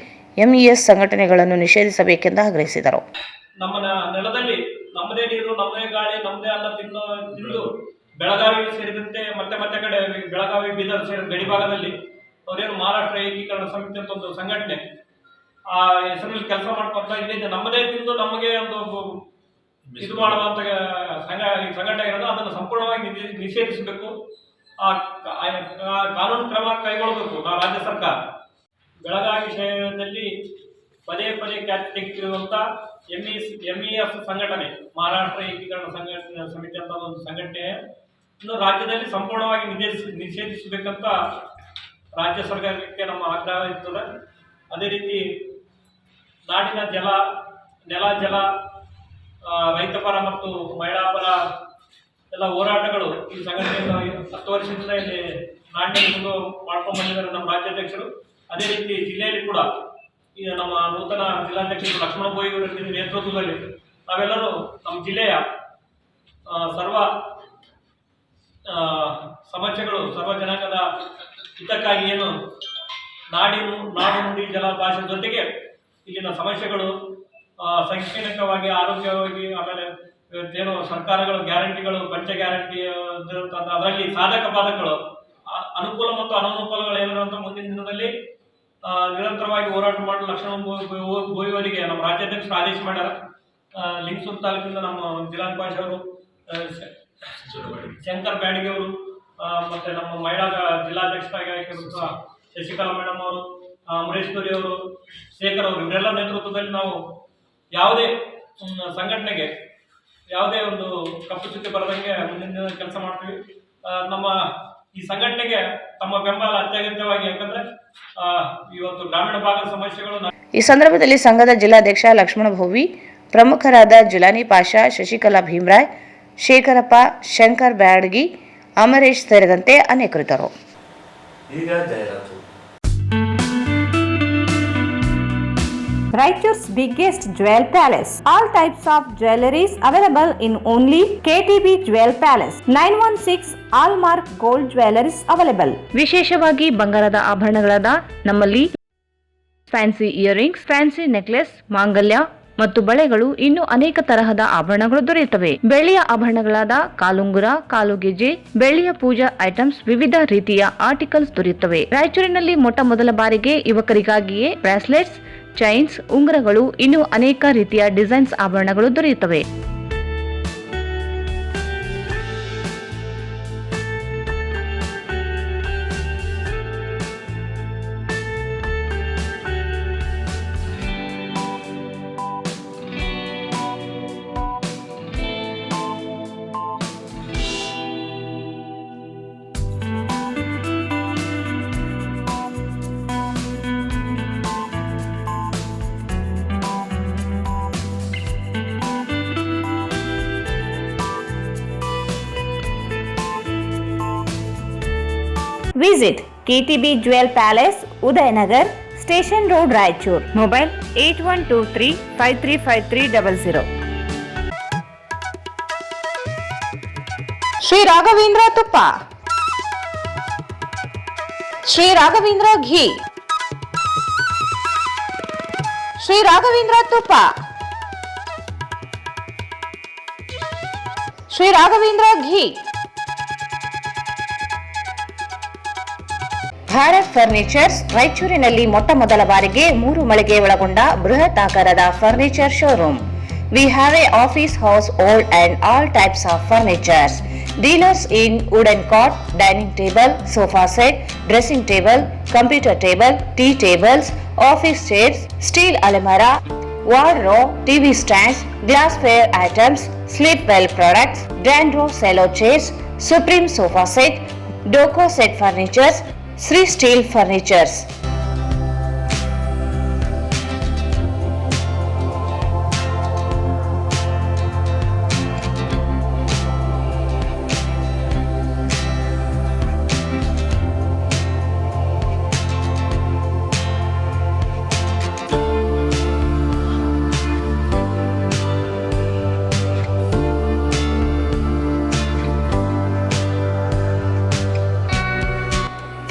MES ಸಂಘಟನೆಗಳನ್ನು ನಿಷೇಧಿಸಬೇಕೆಂದು ಆಗ್ರಹಿಸಿದರು. ನಮ್ಮ ನೆಲದಲ್ಲಿ ನಮ್ಮದೇ ನೀರು, ನಮ್ಮದೇ ಗಾಳಿ, ನಮ್ಮದೇ ಅನ್ನ ತಿಂದು ಬೆಳಗಾವಿ ಸೇರಿದಂತೆ ಮತ್ತೆ ಕಡೆ ಬೆಳಗಾವಿ, ಬೀದರ್ ಸೇರಿದ ಗಡಿ ಭಾಗದಲ್ಲಿ ಅವರೇನು ಮಹಾರಾಷ್ಟ್ರ ಏಕೀಕರಣ ಸಮಿತಿ ಅಂತ ಒಂದು ಸಂಘಟನೆ ಆ ಹೆಸರಲ್ಲಿ ಕೆಲಸ ಮಾಡ್ಕೊಂತ ಇಲ್ಲಿಂದ ನಮ್ಮದೇ ತಿಂದು ನಮಗೆ ಒಂದು ಇದು ಮಾಡುವಂತ ಸಂಘಟನೆ ಇರೋದು, ಅದನ್ನು ಸಂಪೂರ್ಣವಾಗಿ ನಿಷೇಧಿಸಬೇಕು. ಆ ಕಾನೂನು ಕ್ರಮ ಕೈಗೊಳ್ಳಬೇಕು ರಾಜ್ಯ ಸರ್ಕಾರ. ಬೆಳಗಾವಿ ವಿಷಯದಲ್ಲಿ ಪದೇ ಖ್ಯಾತಿ ತೆಗೆದಿರುವಂಥ MES ಸಂಘಟನೆ, ಮಹಾರಾಷ್ಟ್ರ ಏಕೀಕರಣ ಸಮಿತಿ ಅಂತ ಒಂದು ಸಂಘಟನೆ ಇನ್ನು ರಾಜ್ಯದಲ್ಲಿ ಸಂಪೂರ್ಣವಾಗಿ ನಿಷೇಧಿಸಬೇಕಂತ ರಾಜ್ಯ ಸರ್ಕಾರಕ್ಕೆ ನಮ್ಮ ಆಗ್ರಹ ಇರ್ತದೆ. ಅದೇ ರೀತಿ ನಾಡಿನ ನೆಲ ಜಲ, ರೈತ ಪರ ಮತ್ತು ಮಹಿಳಾ ಪರ ಎಲ್ಲ ಹೋರಾಟಗಳು ಈ ಸಂಘಟನೆಯಿಂದ 10 ವರ್ಷದಿಂದ ಇಲ್ಲಿ ನಾಡಿನಲ್ಲಿ ಮುಂದೆ ಮಾಡ್ಕೊಂಡು ಬಂದಿದ್ದಾರೆ ನಮ್ಮ ರಾಜ್ಯಾಧ್ಯಕ್ಷರು. ಅದೇ ರೀತಿ ಜಿಲ್ಲೆಯಲ್ಲಿ ಕೂಡ ಈಗ ನಮ್ಮ ನೂತನ ಜಿಲ್ಲಾಧ್ಯಕ್ಷರು ಲಕ್ಷ್ಮಣ ಬೋಯಿ ಅವರ ನೇತೃತ್ವದಲ್ಲಿ ನಾವೆಲ್ಲರೂ ನಮ್ಮ ಜಿಲ್ಲೆಯ ಸರ್ವ ಸಮಸ್ಯೆಗಳು, ಸರ್ವ ಜನಾಂಗದ ಹಿತಕ್ಕಾಗಿ ಏನು ನಾಡು ನುಡಿ ಜಲ ಭಾಷೆ ಜೊತೆಗೆ ಇಲ್ಲಿನ ಸಮಸ್ಯೆಗಳು ಶೈಕ್ಷಣಿಕವಾಗಿ, ಆರೋಗ್ಯವಾಗಿ, ಆಮೇಲೆ ಏನು ಸರ್ಕಾರಗಳು ಗ್ಯಾರಂಟಿಗಳು, ಪಂಚ ಗ್ಯಾರಂಟಿ, ಅದರಲ್ಲಿ ಸಾಧಕ ಬಾಧಕಗಳು, ಅನುಕೂಲ ಮತ್ತು ಅನಾನುಕೂಲಗಳು ಏನಿದೆ ಅಂತ ಮುಂದಿನ ದಿನದಲ್ಲಿ ನಿರಂತರವಾಗಿ ಹೋರಾಟ ಮಾಡಲು ಲಕ್ಷ್ಮಣ ಬೋಯಿಯವರಿಗೆ ನಮ್ಮ ರಾಜ್ಯಾಧ್ಯಕ್ಷರು ಆದೇಶ ಮಾಡ್ಯಾರ. ಲಿಂಗಸೂರು ತಾಲೂಕಿನಿಂದ ನಮ್ಮ ಜಿಲ್ಲಾಧಿಕಾರಿ ಅವರು ಶಂಕರ್ ಬ್ಯಾಡಗಿ ಅವರು, ಮತ್ತೆ ನಮ್ಮ ಮಹಿಳಾ ಜಿಲ್ಲಾಧ್ಯಕ್ಷರಾಗಿರುವ ಶಶಿಕಲಾ ಮೇಡಮ್ ಅವರು, ಅಮರೇಶ್ವರಿ ಅವರು, ಶೇಖರ್ ಅವರು, ಇವರೆಲ್ಲ ನೇತೃತ್ವದಲ್ಲಿ ನಾವು ಯಾವುದೇ ಸಂಘಟನೆಗೆ ಯಾವುದೇ ಒಂದು ಕಪ್ಪು ಚುಕ್ಕಿ ಬರದಂಗೆ ಮುಂದಿನ ದಿನ ಕೆಲಸ ಮಾಡ್ತೀವಿ. ನಮ್ಮ ಈ ಸಂಘಟನೆಗೆ ತಮ್ಮ ಬೆಂಬಲ ಅತ್ಯಗತ್ಯವಾಗಿ, ಯಾಕಂದ್ರೆ ಇವತ್ತು ಗ್ರಾಮೀಣ ಭಾಗದ ಸಮಸ್ಯೆಗಳು. ಈ ಸಂದರ್ಭದಲ್ಲಿ ಸಂಘದ ಜಿಲ್ಲಾಧ್ಯಕ್ಷ ಲಕ್ಷ್ಮಣ ಭೋವಿ, ಪ್ರಮುಖರಾದ ಜುಲಾನಿ ಪಾಷಾ, ಶಶಿಕಲಾ ಭೀಮರಾಯ್, ಶೇಖರಪ್ಪ, ಶಂಕರ್ ಬ್ಯಾಡಗಿ, ಅಮರೇಶ್ ಸೇರಿದಂತೆ ಅನೇಕರಿದ್ದರು. ಈಗ ಜಾಹೀರಾತು. Raichur's biggest jewel palace. All types of jewelries available in only KTB Jewel Palace. 916 Allmark Gold Jewelries available. ವಿಶೇಷವಾಗಿ ಬಂಗಾರದ ಆಭರಣಗಳಾದ ನಮ್ಮಲ್ಲಿ ಫ್ಯಾನ್ಸಿ ಇಯರಿಂಗ್ಸ್, ಫ್ಯಾನ್ಸಿ ನೆಕ್ಲೆಸ್, ಮಾಂಗಲ್ಯ ಮತ್ತು ಬಳೆಗಳು, ಇನ್ನು ಅನೇಕ ತರಹದ ಆಭರಣಗಳು ದೊರೆಯುತ್ತವೆ. ಬೆಳ್ಳಿಯ ಆಭರಣಗಳಾದ ಕಾಲುಂಗುರ, ಕಾಲುಗೆಜೆ, ಬೆಳ್ಳಿಯ ಪೂಜಾ ಐಟಮ್ಸ್, ವಿವಿಧ ರೀತಿಯ ಆರ್ಟಿಕಲ್ಸ್ ದೊರೆಯುತ್ತವೆ. ರಾಯಚೂರಿನಲ್ಲಿ ಮೊದಲ ಬಾರಿಗೆ ಯುವಕರಿಗಾಗಿಯೇ ಬ್ರಾಸ್ಲೆಟ್ಸ್, ಚೈನ್ಸ್, ಉಂಗುರಗಳು, ಇನ್ನು ಅನೇಕ ರೀತಿಯ ಡಿಸೈನ್ಸ್ ಆಭರಣಗಳು ದೊರೆಯುತ್ತವೆ. Visit KTB Jewel Palace, Udayanagar, Station Road, Raichur. Mobile 8123535300. Shri Raghavendra ತುಪ್ಪ, ಶ್ರೀ ರಾಘವೇಂದ್ರ ಘೀ, ಶ್ರೀ ರಾಘವೇಂದ್ರ ತುಪ್ಪ, ಶ್ರೀ ರಾಘವೇಂದ್ರ ಘೀ. ಭಾರತ್ ಫರ್ನಿಚರ್ಸ್ ರಾಯಚೂರಿನಲ್ಲಿ ಮೊದಲ ಬಾರಿಗೆ 3 ಮಳಿಗೆ ಒಳಗೊಂಡ ಬೃಹತ್ ಆಕಾರದ furniture showroom. We have a office house, old and all types of furnitures. Dealers in wooden cot, dining table, sofa set, dressing table, computer table, tea tables, office chairs, steel almirah, wardrobe, TV stands, glassware items, sleepwell products, Dandro cello chairs, Supreme sofa set, Doco set furnitures, Sri Steel Furnitures.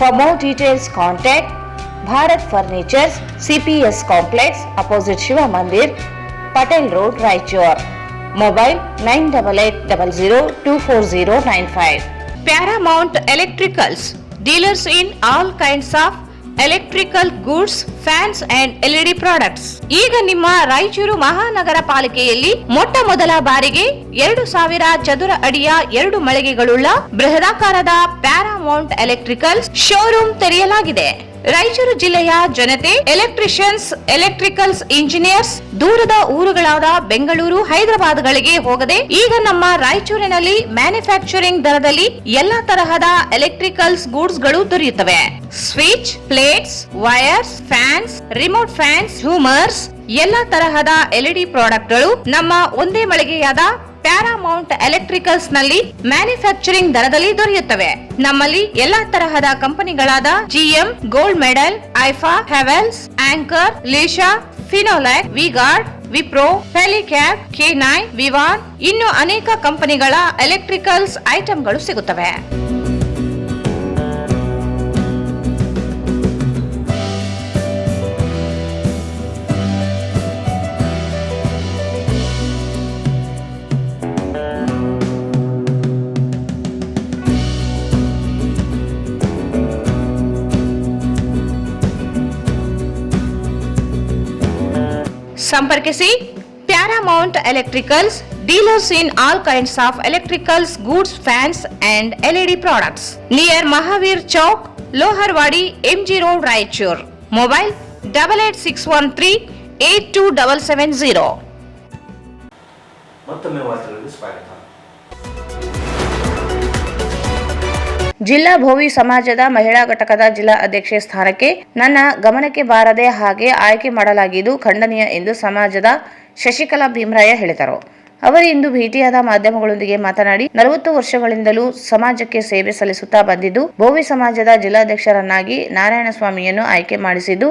For more details, contact Bharat Furnitures, CPS Complex, opposite Shiva Mandir, Patel Road, Raichur. Mobile 9880024095. Paramount Electricals, dealers in all kinds of electrical goods, fans and LED products. ಈಗ ನಿಮ್ಮ ರಾಯಚೂರು ಮಹಾನಗರ ಪಾಲಿಕೆಯಲ್ಲಿ ಮೊದಲ ಬಾರಿಗೆ 2000 ಚದುರ ಅಡಿಯ 2 ಮಳಿಗೆಗಳುಳ್ಳ ಬೃಹದಾಕಾರದ Paramount electricals showroom ತೆರೆಯಲಾಗಿದೆ. ರಾಯಚೂರು ಜಿಲ್ಲೆಯ ಜನತೆ, electricians, electricals engineers ದೂರದ ಊರುಗಳಾದ ಬೆಂಗಳೂರು, ಹೈದರಾಬಾದ್ಗಳಿಗೆ ಹೋಗದೆ ಈಗ ನಮ್ಮ ರಾಯಚೂರಿನಲ್ಲಿ ಮ್ಯಾನುಫ್ಯಾಕ್ಚರಿಂಗ್ ದರದಲ್ಲಿ ಎಲ್ಲಾ ತರಹದ ಎಲೆಕ್ಟ್ರಿಕಲ್ಸ್ ಗೂಡ್ಸ್ ಗಳು ದೊರೆಯುತ್ತವೆ. Switch, plates, wires, fans, remote fans, ಹ್ಯೂಮರ್ಸ್, ಎಲ್ಲಾ ತರಹದ LED ಪ್ರಾಡಕ್ಟ್ ಗಳು ನಮ್ಮ ಒಂದೇ ಮಳಿಗೆಯಾದ ಪ್ಯಾರಾಮೌಂಟ್ ಎಲೆಕ್ಟ್ರಿಕಲ್ಸ್ ನಲ್ಲಿ ಮ್ಯಾನುಫ್ಯಾಕ್ಚರಿಂಗ್ ದರದಲ್ಲಿ ದೊರೆಯುತ್ತವೆ. ನಮ್ಮಲ್ಲಿ ಎಲ್ಲಾ ತರಹದ ಕಂಪನಿಗಳಾದ GM, ಗೋಲ್ಡ್ ಮೆಡಲ್, ಐಫಾ, ಹೆವೆಲ್ಸ್, ಆಂಕರ್, ಲೀಶಾ, ಫಿನೋಲ್ಯಾಕ್, ವಿಗಾರ್ಡ್, ವಿಪ್ರೋ, ಫೆಲಿಕ್ಯಾಪ್, K9, ವಿವಾನ್ ಇನ್ನು ಅನೇಕ ಕಂಪನಿಗಳ ಎಲೆಕ್ಟ್ರಿಕಲ್ಸ್ ಐಟಂಗಳು ಸಿಗುತ್ತವೆ. ಸಂಪರ್ಕಿಸಿ Paramount electricals, dealers in all kinds of electricals goods, fans and LED products, near Mahavir Chowk, Loharwadi, MG road, Raichur. Mobile 8861382770. ಮತ್ತೊಮ್ಮೆ ವಾರ್ತೆಗಳಿಗೆ ಸ್ವಾಗತ. ಜಿಲ್ಲಾ ಭೋವಿ ಸಮಾಜದ ಮಹಿಳಾ ಘಟಕದ ಜಿಲ್ಲಾ ಅಧ್ಯಕ್ಷೆ ಸ್ಥಾನಕ್ಕೆ ನನ್ನ ಗಮನಕ್ಕೆ ಬಾರದೆ ಹಾಗೆ ಆಯ್ಕೆ ಮಾಡಲಾಗಿದ್ದು ಖಂಡನೀಯ ಎಂದು ಸಮಾಜದ ಶಶಿಕಲಾ ಭೀಮರಾಯ ಹೇಳಿದರು. ಅವರು ಇಂದು ಭೇಟಿಯಾದ ಮಾಧ್ಯಮಗಳೊಂದಿಗೆ ಮಾತನಾಡಿ 40 ವರ್ಷಗಳಿಂದಲೂ ಸಮಾಜಕ್ಕೆ ಸೇವೆ ಸಲ್ಲಿಸುತ್ತಾ ಬಂದಿದ್ದು ಭೋವಿ ಸಮಾಜದ ಜಿಲ್ಲಾಧ್ಯಕ್ಷರನ್ನಾಗಿ ನಾರಾಯಣಸ್ವಾಮಿಯನ್ನು ಆಯ್ಕೆ ಮಾಡಿಸಿದ್ದು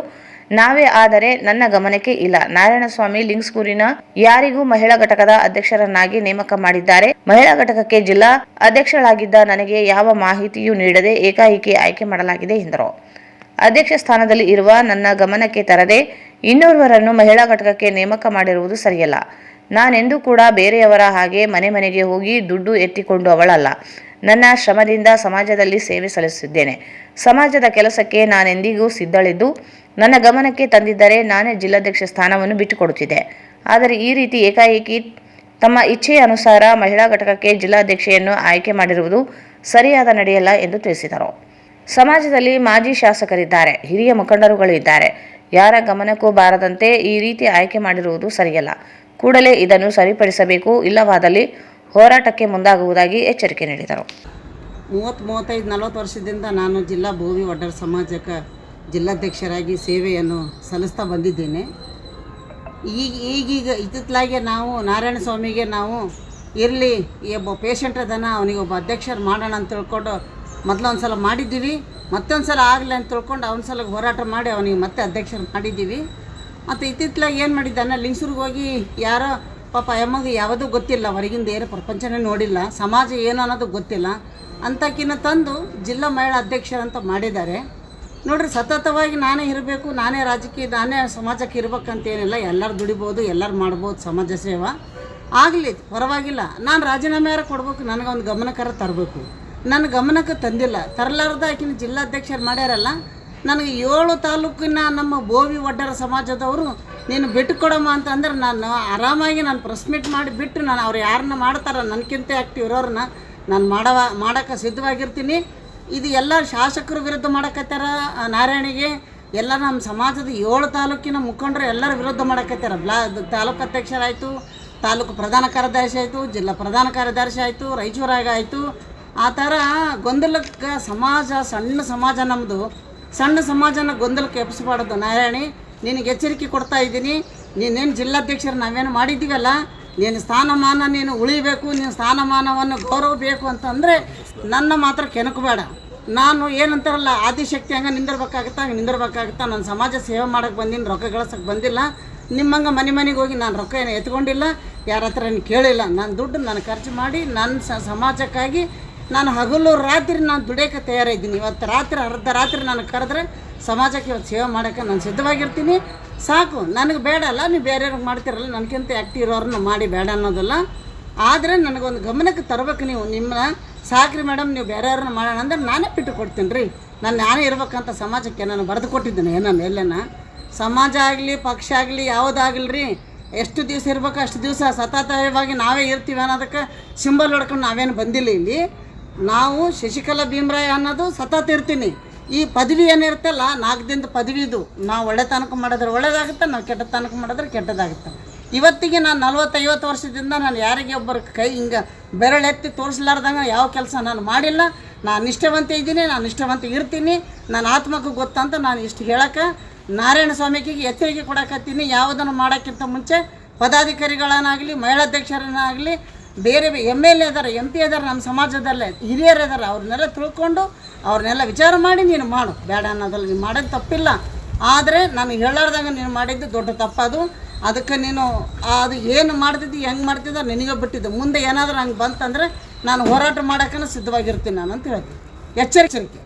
ನಾವೇ, ಆದರೆ ನನ್ನ ಗಮನಕ್ಕೆ ಇಲ್ಲ. ನಾರಾಯಣಸ್ವಾಮಿ ಲಿಂಗ್ಸ್ಕೂರಿನ ಯಾರಿಗೂ ಮಹಿಳಾ ಘಟಕದ ಅಧ್ಯಕ್ಷರನ್ನಾಗಿ ನೇಮಕ ಮಾಡಿದ್ದಾರೆ. ಮಹಿಳಾ ಘಟಕಕ್ಕೆ ಜಿಲ್ಲಾ ಅಧ್ಯಕ್ಷಳಾಗಿದ್ದ ನನಗೆ ಯಾವ ಮಾಹಿತಿಯೂ ನೀಡದೆ ಏಕಾಏಕಿ ಆಯ್ಕೆ ಮಾಡಲಾಗಿದೆ ಎಂದರು. ಅಧ್ಯಕ್ಷ ಸ್ಥಾನದಲ್ಲಿ ಇರುವ ನನ್ನ ಗಮನಕ್ಕೆ ತರದೆ ಇನ್ನೋರ್ವರನ್ನು ಮಹಿಳಾ ಘಟಕಕ್ಕೆ ನೇಮಕ ಮಾಡಿರುವುದು ಸರಿಯಲ್ಲ. ನಾನೆಂದೂ ಕೂಡ ಬೇರೆಯವರ ಹಾಗೆ ಮನೆ ಮನೆಗೆ ಹೋಗಿ ದುಡ್ಡು ಎತ್ತಿಕೊಂಡು ಅವಳಲ್ಲ. ನನ್ನ ಶ್ರಮದಿಂದ ಸಮಾಜದಲ್ಲಿ ಸೇವೆ ಸಲ್ಲಿಸುತ್ತಿದ್ದೇನೆ. ಸಮಾಜದ ಕೆಲಸಕ್ಕೆ ನಾನೆಂದಿಗೂ ಸಿದ್ಧಳಿದ್ದು ನನ್ನ ಗಮನಕ್ಕೆ ತಂದಿದ್ದರೆ ನಾನೇ ಜಿಲ್ಲಾಧ್ಯಕ್ಷ ಸ್ಥಾನವನ್ನು ಬಿಟ್ಟುಕೊಡುತ್ತಿದ್ದೆ. ಆದರೆ ಈ ರೀತಿ ಏಕಾಏಕಿ ತಮ್ಮ ಇಚ್ಛೆಯ ಅನುಸಾರ ಮಹಿಳಾ ಘಟಕಕ್ಕೆ ಜಿಲ್ಲಾಧ್ಯಕ್ಷೆಯನ್ನು ಆಯ್ಕೆ ಮಾಡಿರುವುದು ಸರಿಯಾದ ನಡೆಯಲ್ಲ ಎಂದು ತಿಳಿಸಿದರು. ಸಮಾಜದಲ್ಲಿ ಮಾಜಿ ಶಾಸಕರಿದ್ದಾರೆ, ಹಿರಿಯ ಮುಖಂಡರುಗಳು ಇದ್ದಾರೆ. ಯಾರ ಗಮನಕ್ಕೂ ಬಾರದಂತೆ ಈ ರೀತಿ ಆಯ್ಕೆ ಮಾಡಿರುವುದು ಸರಿಯಲ್ಲ. ಕೂಡಲೇ ಇದನ್ನು ಸರಿಪಡಿಸಬೇಕು, ಇಲ್ಲವಾದಲ್ಲಿ ಹೋರಾಟಕ್ಕೆ ಮುಂದಾಗುವುದಾಗಿ ಎಚ್ಚರಿಕೆ ನೀಡಿದರು. 35-40 ವರ್ಷದಿಂದ ನಾನು ಜಿಲ್ಲಾ ಭೋವಿ ಒಡ್ಡರ ಸಮಾಜಕ್ಕೆ ಜಿಲ್ಲಾಧ್ಯಕ್ಷರಾಗಿ ಸೇವೆಯನ್ನು ಸಲ್ಲಿಸ್ತಾ ಬಂದಿದ್ದೇನೆ. ಈಗೀಗ ಇತ್ತಿತ್ತಲಾಗೆ ನಾವು ನಾರಾಯಣ ಸ್ವಾಮಿಗೆ ನಾವು ಇರಲಿ, ಈ ಒಬ್ಬ ಪೇಷಂಟ್ ಅದನ್ನು ಅವನಿಗೆ ಒಬ್ಬ ಅಧ್ಯಕ್ಷರು ಮಾಡೋಣ ಅಂತ ತಿಳ್ಕೊಂಡು ಮೊದಲೊಂದು ಸಲ ಮಾಡಿದ್ದೀವಿ. ಮತ್ತೊಂದು ಸಲ ಆಗಲಿ ಅಂತ ತಿಳ್ಕೊಂಡು ಅವನ ಸಲ ಹೋರಾಟ ಮಾಡಿ ಅವನಿಗೆ ಮತ್ತೆ ಅಧ್ಯಕ್ಷರು ಮಾಡಿದ್ದೀವಿ. ಮತ್ತು ಇತ್ತಿತ್ತಲಾಗಿ ಏನು ಮಾಡಿದ್ದಾನೆ, ಲಿಂಗ್ಸೂರಿಗೆ ಹೋಗಿ ಯಾರೋ ಪಾಪ ಎಮ್ಮಗೆ ಯಾವುದೂ ಗೊತ್ತಿಲ್ಲ, ಹೊರಗಿಂದ ಏನು ಪ್ರಪಂಚನೇ ನೋಡಿಲ್ಲ, ಸಮಾಜ ಏನು ಅನ್ನೋದು ಗೊತ್ತಿಲ್ಲ ಅಂತಕ್ಕಿನ್ನ ತಂದು ಜಿಲ್ಲಾ ಮಹಿಳಾ ಅಧ್ಯಕ್ಷರಂತ ಮಾಡಿದ್ದಾರೆ. ನೋಡ್ರಿ, ಸತತವಾಗಿ ನಾನೇ ಇರಬೇಕು, ನಾನೇ ರಾಜಕೀಯ, ನಾನೇ ಸಮಾಜಕ್ಕೆ ಇರ್ಬೇಕಂತೇನಿಲ್ಲ. ಎಲ್ಲರೂ ದುಡಿಬೋದು, ಎಲ್ಲರೂ ಮಾಡ್ಬೋದು ಸಮಾಜ ಸೇವೆ. ಆಗಲಿ, ಪರವಾಗಿಲ್ಲ. ನಾನು ರಾಜೀನಾಮೆಯಾರ ಕೊಡ್ಬೇಕು, ನನಗೊಂದು ಗಮನಕರ ತರಬೇಕು. ನನ್ನ ಗಮನಕ್ಕೆ ತಂದಿಲ್ಲ, ತರಲಾರ್ದ ಆಕಿನ ಜಿಲ್ಲಾಧ್ಯಕ್ಷರು ಮಾಡ್ಯಾರಲ್ಲ. ನನಗೆ 7 ತಾಲೂಕಿನ ನಮ್ಮ ಭೋವಿ ಒಡ್ಡರ ಸಮಾಜದವರು ನೀನು ಬಿಟ್ಟು ಕೊಡಮ್ಮ ಅಂತಂದ್ರೆ ನಾನು ಆರಾಮಾಗಿ ನಾನು ಪ್ರೆಸ್ ಮೀಟ್ ಮಾಡಿ ಬಿಟ್ಟು ನಾನು ಅವ್ರು ಯಾರನ್ನ ಮಾಡ್ತಾರ ನನಗಿಂತ ಆ್ಯಕ್ಟಿವ್ ಇರೋರನ್ನ ನಾನು ಮಾಡೋಕ್ಕೆ ಸಿದ್ಧವಾಗಿರ್ತೀನಿ. ಇದು ಎಲ್ಲ ಶಾಸಕರ ವಿರುದ್ಧ ಮಾಡಕತ್ತಾರ. ನಾರಾಯಣಿಗೆ ಎಲ್ಲ ನಮ್ಮ ಸಮಾಜದ 7 ತಾಲೂಕಿನ ಮುಖಂಡರು ಎಲ್ಲರ ವಿರುದ್ಧ ಮಾಡಕತ್ತಾರ. ತಾಲೂಕು ಅಧ್ಯಕ್ಷರಾಯಿತು, ತಾಲೂಕು ಪ್ರಧಾನ ಕಾರ್ಯದರ್ಶಿ ಆಯಿತು, ಜಿಲ್ಲಾ ಪ್ರಧಾನ ಕಾರ್ಯದರ್ಶಿ ಆಯಿತು, ರಾಯಚೂರಾಗ ಆಯಿತು. ಆ ಥರ ಗೊಂದಲಕ್ಕೆ ಸಮಾಜ, ಸಣ್ಣ ಸಮಾಜ ನಮ್ಮದು, ಸಣ್ಣ ಸಮಾಜನ ಗೊಂದಲಕ್ಕೆ ಎಬ್ಬಿಸಬಾರ್ದು. ನಾರಾಯಣಿ, ನಿನಗೆ ಎಚ್ಚರಿಕೆ ಕೊಡ್ತಾ ಇದ್ದೀನಿ. ನೀನೇನು ಜಿಲ್ಲಾಧ್ಯಕ್ಷರು ನಾವೇನು ಮಾಡಿದ್ದೀವಲ್ಲ, ನೀನು ಸ್ಥಾನಮಾನ ನೀನು ಉಳಿಬೇಕು, ನೀನು ಸ್ಥಾನಮಾನವನ್ನು ಗೌರವ ಬೇಕು ಅಂತಂದರೆ ನನ್ನ ಮಾತ್ರ ಕೆಣಕಬೇಡ. ನಾನು ಏನಂತಾರಲ್ಲ, ಆದಿಶಕ್ತಿ ಹಂಗೆ ನಿಂದಿರ್ಬೇಕಾಗುತ್ತಾ, ಹಂಗೆ ನಿಂದಿರ್ಬೇಕಾಗುತ್ತಾ. ನಾನು ಸಮಾಜ ಸೇವೆ ಮಾಡೋಕ್ಕೆ ಬಂದೀನಿ, ರೊಕ್ಕ ಗಳಿಸೋಕ್ಕೆ ಬಂದಿಲ್ಲ. ನಿಮ್ಮಂಗೆ ಮನೆಗೆ ಹೋಗಿ ನಾನು ರೊಕ್ಕ ಏನು ಎತ್ಕೊಂಡಿಲ್ಲ, ಯಾರ ಹತ್ರ ಏನು ಕೇಳಿಲ್ಲ. ನಾನು ದುಡ್ಡು ನಾನು ಖರ್ಚು ಮಾಡಿ ನನ್ನ ಸಮಾಜಕ್ಕಾಗಿ ನಾನು ಹಗಲು ರಾತ್ರಿ ನಾನು ದುಡಿಯೋಕ್ಕೆ ತಯಾರಿದ್ದೀನಿ. ಇವತ್ತು ರಾತ್ರಿ ಅರ್ಧ ರಾತ್ರಿ ನನಗೆ ಕರೆದ್ರೆ ಸಮಾಜಕ್ಕೆ ಇವತ್ತು ಸೇವೆ ಮಾಡೋಕ್ಕೆ ನಾನು ಸಿದ್ಧವಾಗಿರ್ತೀನಿ. ಸಾಕು, ನನಗೆ ಬೇಡ ಅಲ್ಲ, ನೀವು ಬೇರೆಯವ್ರಿಗೆ ಮಾಡ್ತಿರಲ್ಲ, ನನಗಿಂತ ಆ್ಯಕ್ಟಿವ್ ಇರೋರನ್ನ ಮಾಡಿ ಬೇಡ ಅನ್ನೋದಲ್ಲ. ಆದರೆ ನನಗೊಂದು ಗಮನಕ್ಕೆ ತರಬೇಕು. ನೀವು ನಿಮ್ಮನ್ನ ಸಾಕ್ರಿ ಮೇಡಮ್, ನೀವು ಬೇರೆಯವ್ರನ್ನ ಮಾಡೋಣ ಅಂದ್ರೆ ನಾನೇ ಬಿಟ್ಟು ಕೊಡ್ತೀನಿ ರೀ. ನಾನೇ ಇರ್ಬೇಕಂತ ಸಮಾಜಕ್ಕೆ ನಾನು ಬರೆದು ಕೊಟ್ಟಿದ್ದೇನೆ. ಏನನ್ನ ಎಲ್ಲನ ಸಮಾಜ ಆಗಲಿ, ಪಕ್ಷ ಆಗಲಿ, ಯಾವುದಾಗಲಿ ರೀ, ಎಷ್ಟು ದಿವಸ ಇರ್ಬೇಕು ಅಷ್ಟು ದಿವಸ ಸತತವಾಗಿ ನಾವೇ ಇರ್ತೀವಿ ಅನ್ನೋದಕ್ಕೆ ಸಿಂಬಲ್ ಹೊಡ್ಕೊಂಡು ನಾವೇನು ಬಂದಿಲ್ಲ. ಇಲ್ಲಿ ನಾವು ಶಶಿಕಲಾ ಭೀಮರಾಯ ಅನ್ನೋದು ಸತತ ಇರ್ತೀನಿ. ಈ ಪದವಿ ಏನಿರುತ್ತಲ್ಲ, 4 ದಿನದ ಪದವಿ ಇದು. ನಾವು ಒಳ್ಳೆತನಕ ಮಾಡಿದ್ರೆ ಒಳ್ಳೇದಾಗುತ್ತೆ, ನಾವು ಕೆಟ್ಟತನಕ ಮಾಡಿದ್ರೆ ಕೆಟ್ಟದಾಗುತ್ತೆ. ಇವತ್ತಿಗೆ ನಾನು 40-50 ವರ್ಷದಿಂದ ನಾನು ಯಾರಿಗೆ ಒಬ್ಬರ ಕೈ ಹಿಂಗೆ ಬೆರಳೆತ್ತಿ ತೋರಿಸ್ಲಾರ್ದಂಗೆ ಯಾವ ಕೆಲಸ ನಾನು ಮಾಡಿಲ್ಲ. ನಾನು ನಿಷ್ಠಾವಂತ ಇದ್ದೀನಿ, ನಾನು ನಿಷ್ಠಾವಂತ ಇರ್ತೀನಿ. ನನ್ನ ಆತ್ಮಕ್ಕೆ ಗೊತ್ತಂತ ನಾನು ಇಷ್ಟು ಹೇಳೋಕ್ಕೆ ನಾರಾಯಣ ಸ್ವಾಮಿಗೆ ಎಚ್ಚರಿಕೆ ಕೊಡಕತ್ತೀನಿ. ಯಾವುದನ್ನು ಮಾಡೋಕ್ಕಿಂತ ಮುಂಚೆ ಪದಾಧಿಕಾರಿಗಳನ್ನಾಗಲಿ, ಮಹಿಳಾಧ್ಯಕ್ಷರನ್ನಾಗಲಿ ಬೇರೆ MLA ಇದ್ದಾರೆ, MP ಇದ್ದಾರೆ, ನಮ್ಮ ಸಮಾಜದಲ್ಲೇ ಹಿರಿಯರು ಇದ್ದಾರೆ, ಅವ್ರನ್ನೆಲ್ಲ ತಿಳ್ಕೊಂಡು ಅವ್ರನ್ನೆಲ್ಲ ವಿಚಾರ ಮಾಡಿ ನೀನು ಮಾಡು, ಬೇಡ ಅನ್ನೋದ್ರಲ್ಲಿ ನೀನು ಮಾಡೋದು ತಪ್ಪಿಲ್ಲ. ಆದರೆ ನನಗೆ ಹೇಳಾರ್ದಾಗ ನೀನು ಮಾಡಿದ್ದು ದೊಡ್ಡ ತಪ್ಪದು. ಅದಕ್ಕೆ ನೀನು ಅದು ಏನು ಮಾಡ್ತಿದ್ದಿ, ಹೆಂಗೆ ಮಾಡ್ತಿದ್ದ ನಿನಗೆ ಬಿಟ್ಟಿದ್ದು. ಮುಂದೆ ಏನಾದರೂ ಹಂಗೆ ಬಂತಂದರೆ ನಾನು ಹೋರಾಟ ಮಾಡೋಕ್ಕೂ ಸಿದ್ಧವಾಗಿರ್ತೀನಿ ನಾನು ಅಂತ ಹೇಳ್ತೀನಿ. ಎಚ್ಚರಿಕೆ.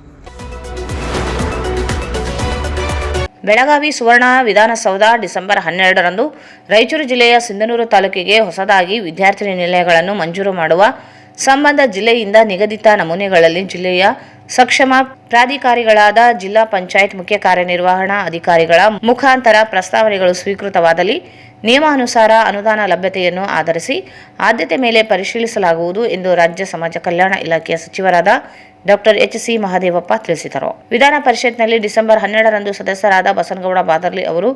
ಬೆಳಗಾವಿ ಸುವರ್ಣ ವಿಧಾನಸೌಧ ಡಿಸೆಂಬರ್ 12ರಂದು ರಾಯಚೂರು ಜಿಲ್ಲೆಯ ಸಿಂಧನೂರು ತಾಲೂಕಿಗೆ ಹೊಸದಾಗಿ ವಿದ್ಯಾರ್ಥಿ ನಿಲಯಗಳನ್ನು ಮಂಜೂರು ಮಾಡುವ ಸಂಬಂಧ ಜಿಲ್ಲೆಯಿಂದ ನಿಗದಿತ ನಮೂನೆಗಳಲ್ಲಿ ಜಿಲ್ಲೆಯ ಸಕ್ಷಮ ಪ್ರಾಧಿಕಾರಿಗಳಾದ ಜಿಲ್ಲಾ ಪಂಚಾಯತ್ ಮುಖ್ಯ ಕಾರ್ಯನಿರ್ವಹಣಾ ಅಧಿಕಾರಿಗಳ ಮುಖಾಂತರ ಪ್ರಸ್ತಾವನೆಗಳು ಸ್ವೀಕೃತವಾದಲ್ಲಿ ನಿಯಮಾನುಸಾರ ಅನುದಾನ ಲಭ್ಯತೆಯನ್ನು ಆಧರಿಸಿ ಆದ್ಯತೆ ಮೇಲೆ ಪರಿಶೀಲಿಸಲಾಗುವುದು ಎಂದು ರಾಜ್ಯ ಸಮಾಜ ಕಲ್ಯಾಣ ಇಲಾಖೆಯ ಸಚಿವರಾದ ಡಾಕ್ಟರ್ H.C. ಮಹದೇವಪ್ಪ ತಿಳಿಸಿದರು. ವಿಧಾನ ಪರಿಷತ್ನಲ್ಲಿ ಡಿಸೆಂಬರ್ 12ರಂದು ಸದಸ್ಯರಾದ ಬಸನಗೌಡ ಬಾದರ್ಲಿ ಅವರು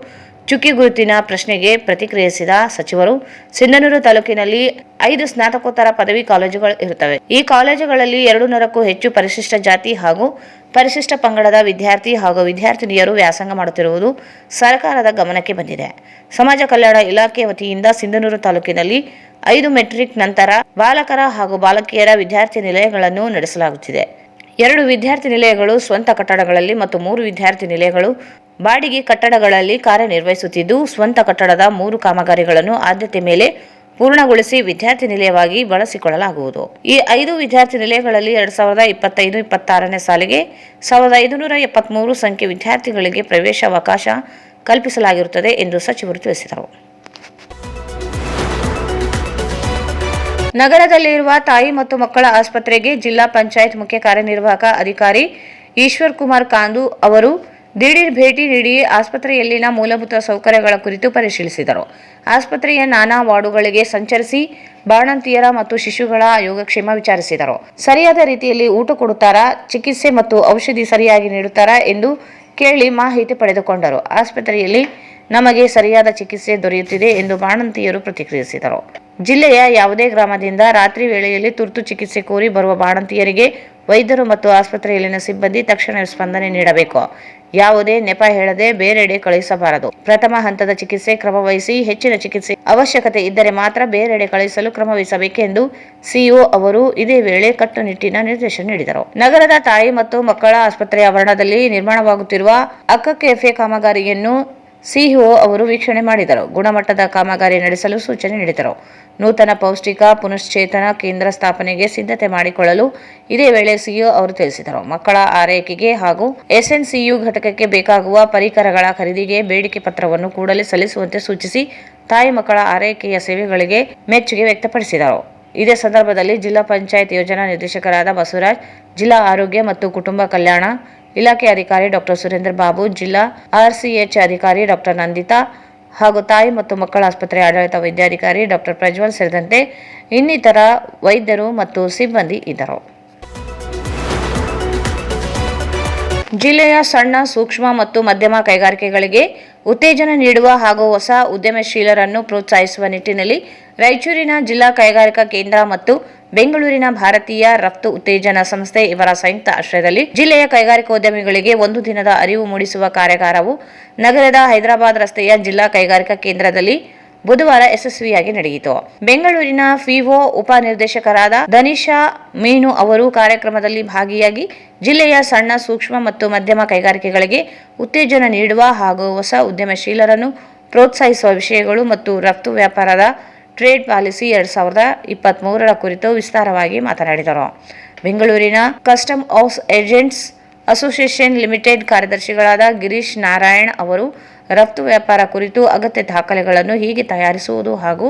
ಚುಕ್ಕಿ ಗುರುತಿನ ಪ್ರಶ್ನೆಗೆ ಪ್ರತಿಕ್ರಿಯಿಸಿದ ಸಚಿವರು, ಸಿಂಧನೂರು ತಾಲೂಕಿನಲ್ಲಿ 5 ಸ್ನಾತಕೋತ್ತರ ಪದವಿ ಕಾಲೇಜುಗಳು ಇರುತ್ತವೆ. ಈ ಕಾಲೇಜುಗಳಲ್ಲಿ 200ಕ್ಕೂ ಹೆಚ್ಚು ಪರಿಶಿಷ್ಟ ಜಾತಿ ಹಾಗೂ ಪರಿಶಿಷ್ಟ ಪಂಗಡದ ವಿದ್ಯಾರ್ಥಿ ಹಾಗೂ ವಿದ್ಯಾರ್ಥಿನಿಯರು ವ್ಯಾಸಂಗ ಮಾಡುತ್ತಿರುವುದು ಸರ್ಕಾರದ ಗಮನಕ್ಕೆ ಬಂದಿದೆ. ಸಮಾಜ ಕಲ್ಯಾಣ ಇಲಾಖೆ ವತಿಯಿಂದ ಸಿಂಧನೂರು ತಾಲೂಕಿನಲ್ಲಿ 5 ಮೆಟ್ರಿಕ್ ನಂತರ ಬಾಲಕರ ಹಾಗೂ ಬಾಲಕಿಯರ ವಿದ್ಯಾರ್ಥಿ ನಿಲಯಗಳನ್ನು ನಡೆಸಲಾಗುತ್ತಿದೆ. 2 ವಿದ್ಯಾರ್ಥಿ ನಿಲಯಗಳು ಸ್ವಂತ ಕಟ್ಟಡಗಳಲ್ಲಿ ಮತ್ತು 3 ವಿದ್ಯಾರ್ಥಿ ನಿಲಯಗಳು ಬಾಡಿಗೆ ಕಟ್ಟಡಗಳಲ್ಲಿ ಕಾರ್ಯನಿರ್ವಹಿಸುತ್ತಿದ್ದು, ಸ್ವಂತ ಕಟ್ಟಡದ 3 ಕಾಮಗಾರಿಗಳನ್ನು ಆದ್ಯತೆ ಮೇಲೆ ಪೂರ್ಣಗೊಳಿಸಿ ವಿದ್ಯಾರ್ಥಿ ನಿಲಯವಾಗಿ ಬಳಸಿಕೊಳ್ಳಲಾಗುವುದು. ಈ 5 ವಿದ್ಯಾರ್ಥಿ ನಿಲಯಗಳಲ್ಲಿ 2025-26ನೇ ಸಾಲಿಗೆ 1573 ಸಂಖ್ಯೆ ವಿದ್ಯಾರ್ಥಿಗಳಿಗೆ ಪ್ರವೇಶಾವಕಾಶ ಕಲ್ಪಿಸಲಾಗಿರುತ್ತದೆ ಎಂದು ಸಚಿವರು ತಿಳಿಸಿದರು. ನಗರದಲ್ಲಿರುವ ತಾಯಿ ಮತ್ತು ಮಕ್ಕಳ ಆಸ್ಪತ್ರೆಗೆ ಜಿಲ್ಲಾ ಪಂಚಾಯತ್ ಮುಖ್ಯ ಕಾರ್ಯನಿರ್ವಾಹಕ ಅಧಿಕಾರಿ ಈಶ್ವರ್ ಕುಮಾರ್ ಕಾಂದು ಅವರು ದಿಢೀರ್ ಭೇಟಿ ನೀಡಿ ಆಸ್ಪತ್ರೆಯಲ್ಲಿನ ಮೂಲಭೂತ ಸೌಕರ್ಯಗಳ ಕುರಿತು ಪರಿಶೀಲಿಸಿದರು. ಆಸ್ಪತ್ರೆಯ ನಾನಾ ವಾರ್ಡುಗಳಿಗೆ ಸಂಚರಿಸಿ ಬಾಣಂತಿಯರ ಮತ್ತು ಶಿಶುಗಳ ಯೋಗಕ್ಷೇಮ ವಿಚಾರಿಸಿದರು. ಸರಿಯಾದ ರೀತಿಯಲ್ಲಿ ಊಟ ಕೊಡುತ್ತಾರಾ, ಚಿಕಿತ್ಸೆ ಮತ್ತು ಔಷಧಿ ಸರಿಯಾಗಿ ನೀಡುತ್ತಾರಾ ಎಂದು ಕೇಳಿ ಮಾಹಿತಿ ಪಡೆದುಕೊಂಡರು. ಆಸ್ಪತ್ರೆಯಲ್ಲಿ ನಮಗೆ ಸರಿಯಾದ ಚಿಕಿತ್ಸೆ ದೊರೆಯುತ್ತಿದೆ ಎಂದು ಬಾಣಂತಿಯರು ಪ್ರತಿಕ್ರಿಯಿಸಿದರು. ಜಿಲ್ಲೆಯ ಯಾವುದೇ ಗ್ರಾಮದಿಂದ ರಾತ್ರಿ ವೇಳೆಯಲ್ಲಿ ತುರ್ತು ಚಿಕಿತ್ಸೆ ಕೋರಿ ಬರುವ ಬಾಣಂತಿಯರಿಗೆ ವೈದ್ಯರು ಮತ್ತು ಆಸ್ಪತ್ರೆಯಲ್ಲಿನ ಸಿಬ್ಬಂದಿ ತಕ್ಷಣ ಸ್ಪಂದನೆ ನೀಡಬೇಕು. ಯಾವುದೇ ನೆಪ ಹೇಳದೆ ಬೇರೆಡೆ ಕಳುಹಿಸಬಾರದು. ಪ್ರಥಮ ಹಂತದ ಚಿಕಿತ್ಸೆ ಕ್ರಮವಹಿಸಿ ಹೆಚ್ಚಿನ ಚಿಕಿತ್ಸೆ ಅವಶ್ಯಕತೆ ಇದ್ದರೆ ಮಾತ್ರ ಬೇರೆಡೆ ಕಳುಹಿಸಲು ಕ್ರಮವಹಿಸಬೇಕೆಂದು ಸಿಇಒ ಅವರು ಇದೇ ವೇಳೆ ಕಟ್ಟುನಿಟ್ಟಿನ ನಿರ್ದೇಶನ ನೀಡಿದರು. ನಗರದ ತಾಯಿ ಮತ್ತು ಮಕ್ಕಳ ಆಸ್ಪತ್ರೆ ಆವರಣದಲ್ಲಿ ನಿರ್ಮಾಣವಾಗುತ್ತಿರುವ ಅಕ್ಕ ಕೆಫೆ ಕಾಮಗಾರಿಯನ್ನು ಸಿಇಒ ಅವರು ವೀಕ್ಷಣೆ ಮಾಡಿದರು. ಗುಣಮಟ್ಟದ ಕಾಮಗಾರಿ ನಡೆಸಲು ಸೂಚನೆ ನೀಡಿದರು. ನೂತನ ಪೌಷ್ಟಿಕ ಪುನಶ್ಚೇತನ ಕೇಂದ್ರ ಸ್ಥಾಪನೆಗೆ ಸಿದ್ಧತೆ ಮಾಡಿಕೊಳ್ಳಲು ಇದೇ ವೇಳೆ ಸಿಇಒ ಅವರು ತಿಳಿಸಿದರು. ಮಕ್ಕಳ ಆರೈಕೆಗೆ ಹಾಗೂ SNCU ಘಟಕಕ್ಕೆ ಬೇಕಾಗುವ ಪರಿಕರಗಳ ಖರೀದಿಗೆ ಬೇಡಿಕೆ ಪತ್ರವನ್ನು ಕೂಡಲೇ ಸಲ್ಲಿಸುವಂತೆ ಸೂಚಿಸಿ ತಾಯಿ ಮಕ್ಕಳ ಆರೈಕೆಯ ಸೇವೆಗಳಿಗೆ ಮೆಚ್ಚುಗೆ ವ್ಯಕ್ತಪಡಿಸಿದರು. ಇದೇ ಸಂದರ್ಭದಲ್ಲಿ ಜಿಲ್ಲಾ ಪಂಚಾಯತ್ ಯೋಜನಾ ನಿರ್ದೇಶಕರಾದ ಬಸವರಾಜ್, ಜಿಲ್ಲಾ ಆರೋಗ್ಯ ಮತ್ತು ಕುಟುಂಬ ಕಲ್ಯಾಣ ಇಲಾಖೆ ಅಧಿಕಾರಿ ಡಾಕ್ಟರ್ ಸುರೇಂದ್ರ ಬಾಬು, ಜಿಲ್ಲಾ RCH ಅಧಿಕಾರಿ ಡಾಕ್ಟರ್ ನಂದಿತಾ ಹಾಗೂ ತಾಯಿ ಮತ್ತು ಮಕ್ಕಳ ಆಸ್ಪತ್ರೆ ಆಡಳಿತ ವೈದ್ಯಾಧಿಕಾರಿ ಡಾಕ್ಟರ್ ಪ್ರಜ್ವಲ್ ಸೇರಿದಂತೆ ಇನ್ನಿತರ ವೈದ್ಯರು ಮತ್ತು ಸಿಬ್ಬಂದಿ ಇದ್ದರು. ಜಿಲ್ಲೆಯ ಸಣ್ಣ, ಸೂಕ್ಷ್ಮ ಮತ್ತು ಮಧ್ಯಮ ಕೈಗಾರಿಕೆಗಳಿಗೆ ಉತ್ತೇಜನ ನೀಡುವ ಹಾಗೂ ಹೊಸ ಉದ್ಯಮಶೀಲರನ್ನು ಪ್ರೋತ್ಸಾಹಿಸುವ ನಿಟ್ಟಿನಲ್ಲಿ ರಾಯಚೂರಿನ ಜಿಲ್ಲಾ ಕೈಗಾರಿಕಾ ಕೇಂದ್ರ ಮತ್ತು ಬೆಂಗಳೂರಿನ ಭಾರತೀಯ ರಫ್ತು ಉತ್ತೇಜನ ಸಂಸ್ಥೆ ಇವರ ಸಂಯುಕ್ತ ಆಶ್ರಯದಲ್ಲಿ ಜಿಲ್ಲೆಯ ಕೈಗಾರಿಕೋದ್ಯಮಿಗಳಿಗೆ 1 ದಿನದ ಅರಿವು ಮೂಡಿಸುವ ಕಾರ್ಯಾಗಾರವು ನಗರದ ಹೈದರಾಬಾದ್ ರಸ್ತೆಯ ಜಿಲ್ಲಾ ಕೈಗಾರಿಕಾ ಕೇಂದ್ರದಲ್ಲಿ ಬುಧವಾರ ಯಶಸ್ವಿಯಾಗಿ ನಡೆಯಿತು. ಬೆಂಗಳೂರಿನ FIWO ಉಪನಿರ್ದೇಶಕರಾದ ದನಿಷಾ ಮೀನು ಅವರು ಕಾರ್ಯಕ್ರಮದಲ್ಲಿ ಭಾಗಿಯಾಗಿ ಜಿಲ್ಲೆಯ ಸಣ್ಣ, ಸೂಕ್ಷ್ಮ ಮತ್ತು ಮಧ್ಯಮ ಕೈಗಾರಿಕೆಗಳಿಗೆ ಉತ್ತೇಜನ ನೀಡುವ ಹಾಗೂ ಹೊಸ ಉದ್ಯಮಶೀಲರನ್ನು ಪ್ರೋತ್ಸಾಹಿಸುವ ವಿಷಯಗಳು ಮತ್ತು ರಫ್ತು ವ್ಯಾಪಾರದ ಟ್ರೇಡ್ ಪಾಲಿಸಿ 2023ರ ಕುರಿತು ವಿಸ್ತಾರವಾಗಿ ಮಾತನಾಡಿದರು. ಬೆಂಗಳೂರಿನ custom house agents association limited ಕಾರ್ಯದರ್ಶಿಗಳಾದ ಗಿರೀಶ್ ನಾರಾಯಣ್ ಅವರು ರಫ್ತು ವ್ಯಾಪಾರ ಕುರಿತು ಅಗತ್ಯ ದಾಖಲೆಗಳನ್ನು ಹೇಗೆ ತಯಾರಿಸುವುದು ಹಾಗೂ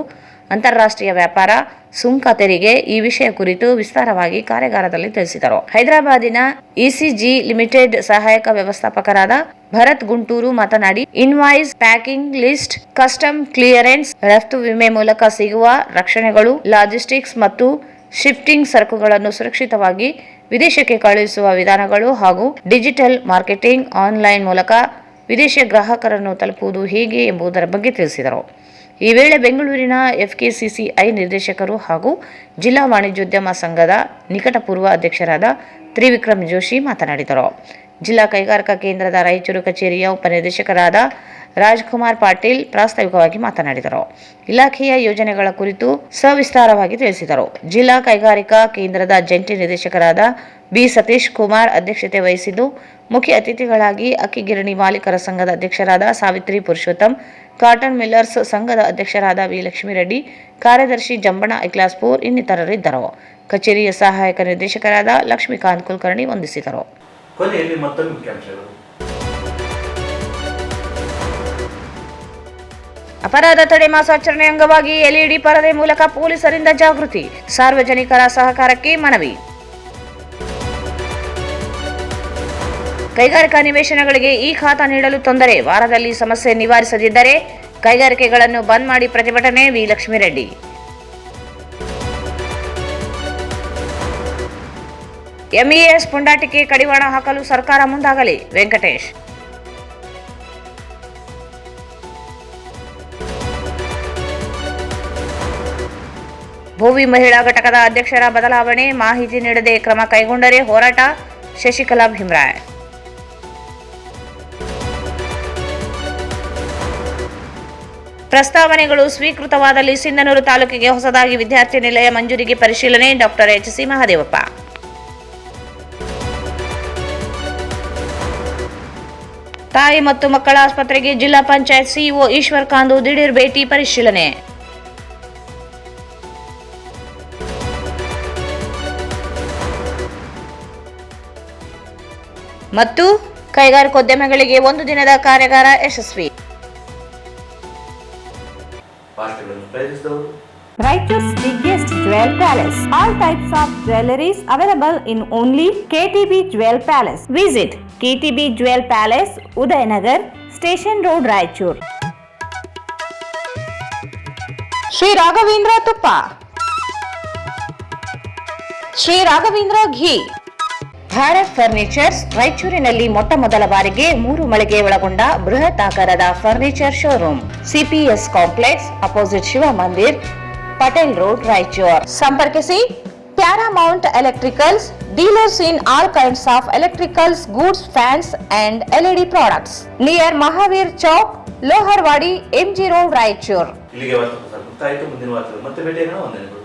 ಅಂತಾರಾಷ್ಟ್ರೀಯ ವ್ಯಾಪಾರ, ಸುಂಕ ತೆರಿಗೆ ಈ ವಿಷಯ ಕುರಿತು ವಿಸ್ತಾರವಾಗಿ ಕಾರ್ಯಾಗಾರದಲ್ಲಿ ತಿಳಿಸಿದರು. ಹೈದರಾಬಾದಿನ ECG ಲಿಮಿಟೆಡ್ ಸಹಾಯಕ ವ್ಯವಸ್ಥಾಪಕರಾದ ಭರತ್ ಗುಂಟೂರು ಮಾತನಾಡಿ, invoice, packing list, custom clearance, ರಫ್ತು ವಿಮೆ ಮೂಲಕ ಸಿಗುವ ರಕ್ಷಣೆಗಳು, ಲಾಜಿಸ್ಟಿಕ್ಸ್ ಮತ್ತು ಶಿಫ್ಟಿಂಗ್ ಸರಕುಗಳನ್ನು ಸುರಕ್ಷಿತವಾಗಿ ವಿದೇಶಕ್ಕೆ ಕಳುಹಿಸುವ ವಿಧಾನಗಳು ಹಾಗೂ ಡಿಜಿಟಲ್ ಮಾರ್ಕೆಟಿಂಗ್, ಆನ್ಲೈನ್ ಮೂಲಕ ವಿದೇಶಿ ಗ್ರಾಹಕರನ್ನು ತಲುಪುವುದು ಹೇಗೆ ಎಂಬುದರ ಬಗ್ಗೆ ತಿಳಿಸಿದರು. ಈ ವೇಳೆ ಬೆಂಗಳೂರಿನ FKCCI ನಿರ್ದೇಶಕರು ಹಾಗೂ ಜಿಲ್ಲಾ ವಾಣಿಜ್ಯೋದ್ಯಮ ಸಂಘದ ನಿಕಟಪೂರ್ವ ಅಧ್ಯಕ್ಷರಾದ ತ್ರಿವಿಕ್ರಮ್ ಜೋಶಿ ಮಾತನಾಡಿದರು. ಜಿಲ್ಲಾ ಕೈಗಾರಿಕಾ ಕೇಂದ್ರದ ರಾಯಚೂರು ಕಚೇರಿಯ ಉಪನಿರ್ದೇಶಕರಾದ ರಾಜ್ಕುಮಾರ್ ಪಾಟೀಲ್ ಪ್ರಾಸ್ತಾವಿಕವಾಗಿ ಮಾತನಾಡಿದರು. ಇಲಾಖೆಯ ಯೋಜನೆಗಳ ಕುರಿತು ಸವಿಸ್ತಾರವಾಗಿ ತಿಳಿಸಿದರು. ಜಿಲ್ಲಾ ಕೈಗಾರಿಕಾ ಕೇಂದ್ರದ ಜಂಟಿ ನಿರ್ದೇಶಕರಾದ ಬಿ ಸತೀಶ್ ಕುಮಾರ್ ಅಧ್ಯಕ್ಷತೆ ವಹಿಸಿದ್ದು, ಮುಖ್ಯ ಅತಿಥಿಗಳಾಗಿ ಅಕ್ಕಿ ಗಿರಣಿ ಮಾಲೀಕರ ಸಂಘದ ಅಧ್ಯಕ್ಷರಾದ ಸಾವಿತ್ರಿ ಪುರುಷೋತ್ತಮ್, ಕಾಟನ್ ಮಿಲ್ಲರ್ಸ್ ಸಂಘದ ಅಧ್ಯಕ್ಷರಾದ ವಿ ಲಕ್ಷ್ಮೀರೆಡ್ಡಿ, ಕಾರ್ಯದರ್ಶಿ ಜಂಬಣ್ಣ ಐಕ್ಲಾಸ್ಪುರ್ ಇನ್ನಿತರರಿದ್ದರು. ಕಚೇರಿಯ ಸಹಾಯಕ ನಿರ್ದೇಶಕರಾದ ಲಕ್ಷ್ಮೀಕಾಂತ್ ಕುಲಕರ್ಣಿ ವಂದಿಸಿದರು. ಕೊನೆಯಲ್ಲಿ ಮತ್ತೊಂದು ಮುಖ್ಯಾಂಶಗಳು. ಅಪರಾಧ ತಡೆ ಮಾಸಾಚರಣೆ ಅಂಗವಾಗಿ ಎಲ್ಇಡಿ ಪರದೆ ಮೂಲಕ ಪೊಲೀಸರಿಂದ ಜಾಗೃತಿ, ಸಾರ್ವಜನಿಕರ ಸಹಕಾರಕ್ಕೆ ಮನವಿ. ಕೈಗಾರಿಕಾ ನಿವೇಶನಗಳಿಗೆ ಈ ಖಾತಾ ನೀಡಲು ತೊಂದರೆ, ವಾರದಲ್ಲಿ ಸಮಸ್ಯೆ ನಿವಾರಿಸದಿದ್ದರೆ ಕೈಗಾರಿಕೆಗಳನ್ನು ಬಂದ್ ಮಾಡಿ ಪ್ರತಿಭಟನೆ, ವಿ ಲಕ್ಷ್ಮೀರೆಡ್ಡಿ. ಎಂಇಎಸ್ ಪುಂಡಾಟಿಕೆ ಕಡಿವಾಣ ಹಾಕಲು ಸರ್ಕಾರ ಮುಂದಾಗಲಿ, ವೆಂಕಟೇಶ್. ಭೋವಿ ಮಹಿಳಾ ಘಟಕದ ಅಧ್ಯಕ್ಷರ ಬದಲಾವಣೆ, ಮಾಹಿತಿ ನೀಡದೆ ಕ್ರಮ ಕೈಗೊಂಡರೆ ಹೋರಾಟ, ಶಶಿಕಲಾ ಭೀಮರಾಯ್. ಪ್ರಸ್ತಾವನೆಗಳು ಸ್ವೀಕೃತವಾದಲ್ಲಿ ಸಿಂಧನೂರು ತಾಲೂಕಿಗೆ ಹೊಸದಾಗಿ ವಿದ್ಯಾರ್ಥಿ ನಿಲಯ ಮಂಜೂರಿಗೆ ಪರಿಶೀಲನೆ, ಡಾಕ್ಟರ್ ಎಚ್.ಸಿ. ಮಹದೇವಪ್ಪ. ತಾಯಿ ಮತ್ತು ಮಕ್ಕಳ ಆಸ್ಪತ್ರೆಗೆ ಜಿಲ್ಲಾ ಪಂಚಾಯತ್ ಸಿಇಒ ಈಶ್ವರ್ ಕಾಂದು ದಿಢೀರ್ ಭೇಟಿ, ಪರಿಶೀಲನೆ. ಮತ್ತು ಕೈಗಾರಿಕೋದ್ಯಮಿಗಳಿಗೆ 1 ದಿನದ ಕಾರ್ಯಾಗಾರ ಯಶಸ್ವಿ. Raichur's biggest jewel palace. All types of jewelries available in only KTB Jewel Palace. Visit KTB Jewel Palace, Udayanagar, Station Road, Raichur. Shri Raghavendra ತುಪ್ಪ, ಶ್ರೀ ರಾಘವೇಂದ್ರ ಘೀ. ಭಾರತ್ ಫರ್ನಿಚರ್ಸ್ ರಾಯಚೂರಿನಲ್ಲಿ ಮೊಟ್ಟ ಮೊದಲ ಬಾರಿಗೆ 3 ಮಳಿಗೆ ಒಳಗೊಂಡ ಬೃಹತ್ ಆಕಾರದ furniture showroom, CPS complex opposite Shiva Mandir, Patel road, Raichur. ಸಂಪರ್ಕಿಸಿ Paramount electricals, dealers in all kinds of electricals goods, fans and LED products, near Mahavir Chowk, Loharwadi, MG road, Raichur. ಇಲ್ಲಿಗೆ ವಾರ್ತೆ ಮುಕ್ತಾಯಿತು. ಮುಂದಿನ ವಾರ್ತೆ ಮತ್ತೆ ಭೇಟಿಯಾಗೋಣ. ವಂದನೆಗಳು.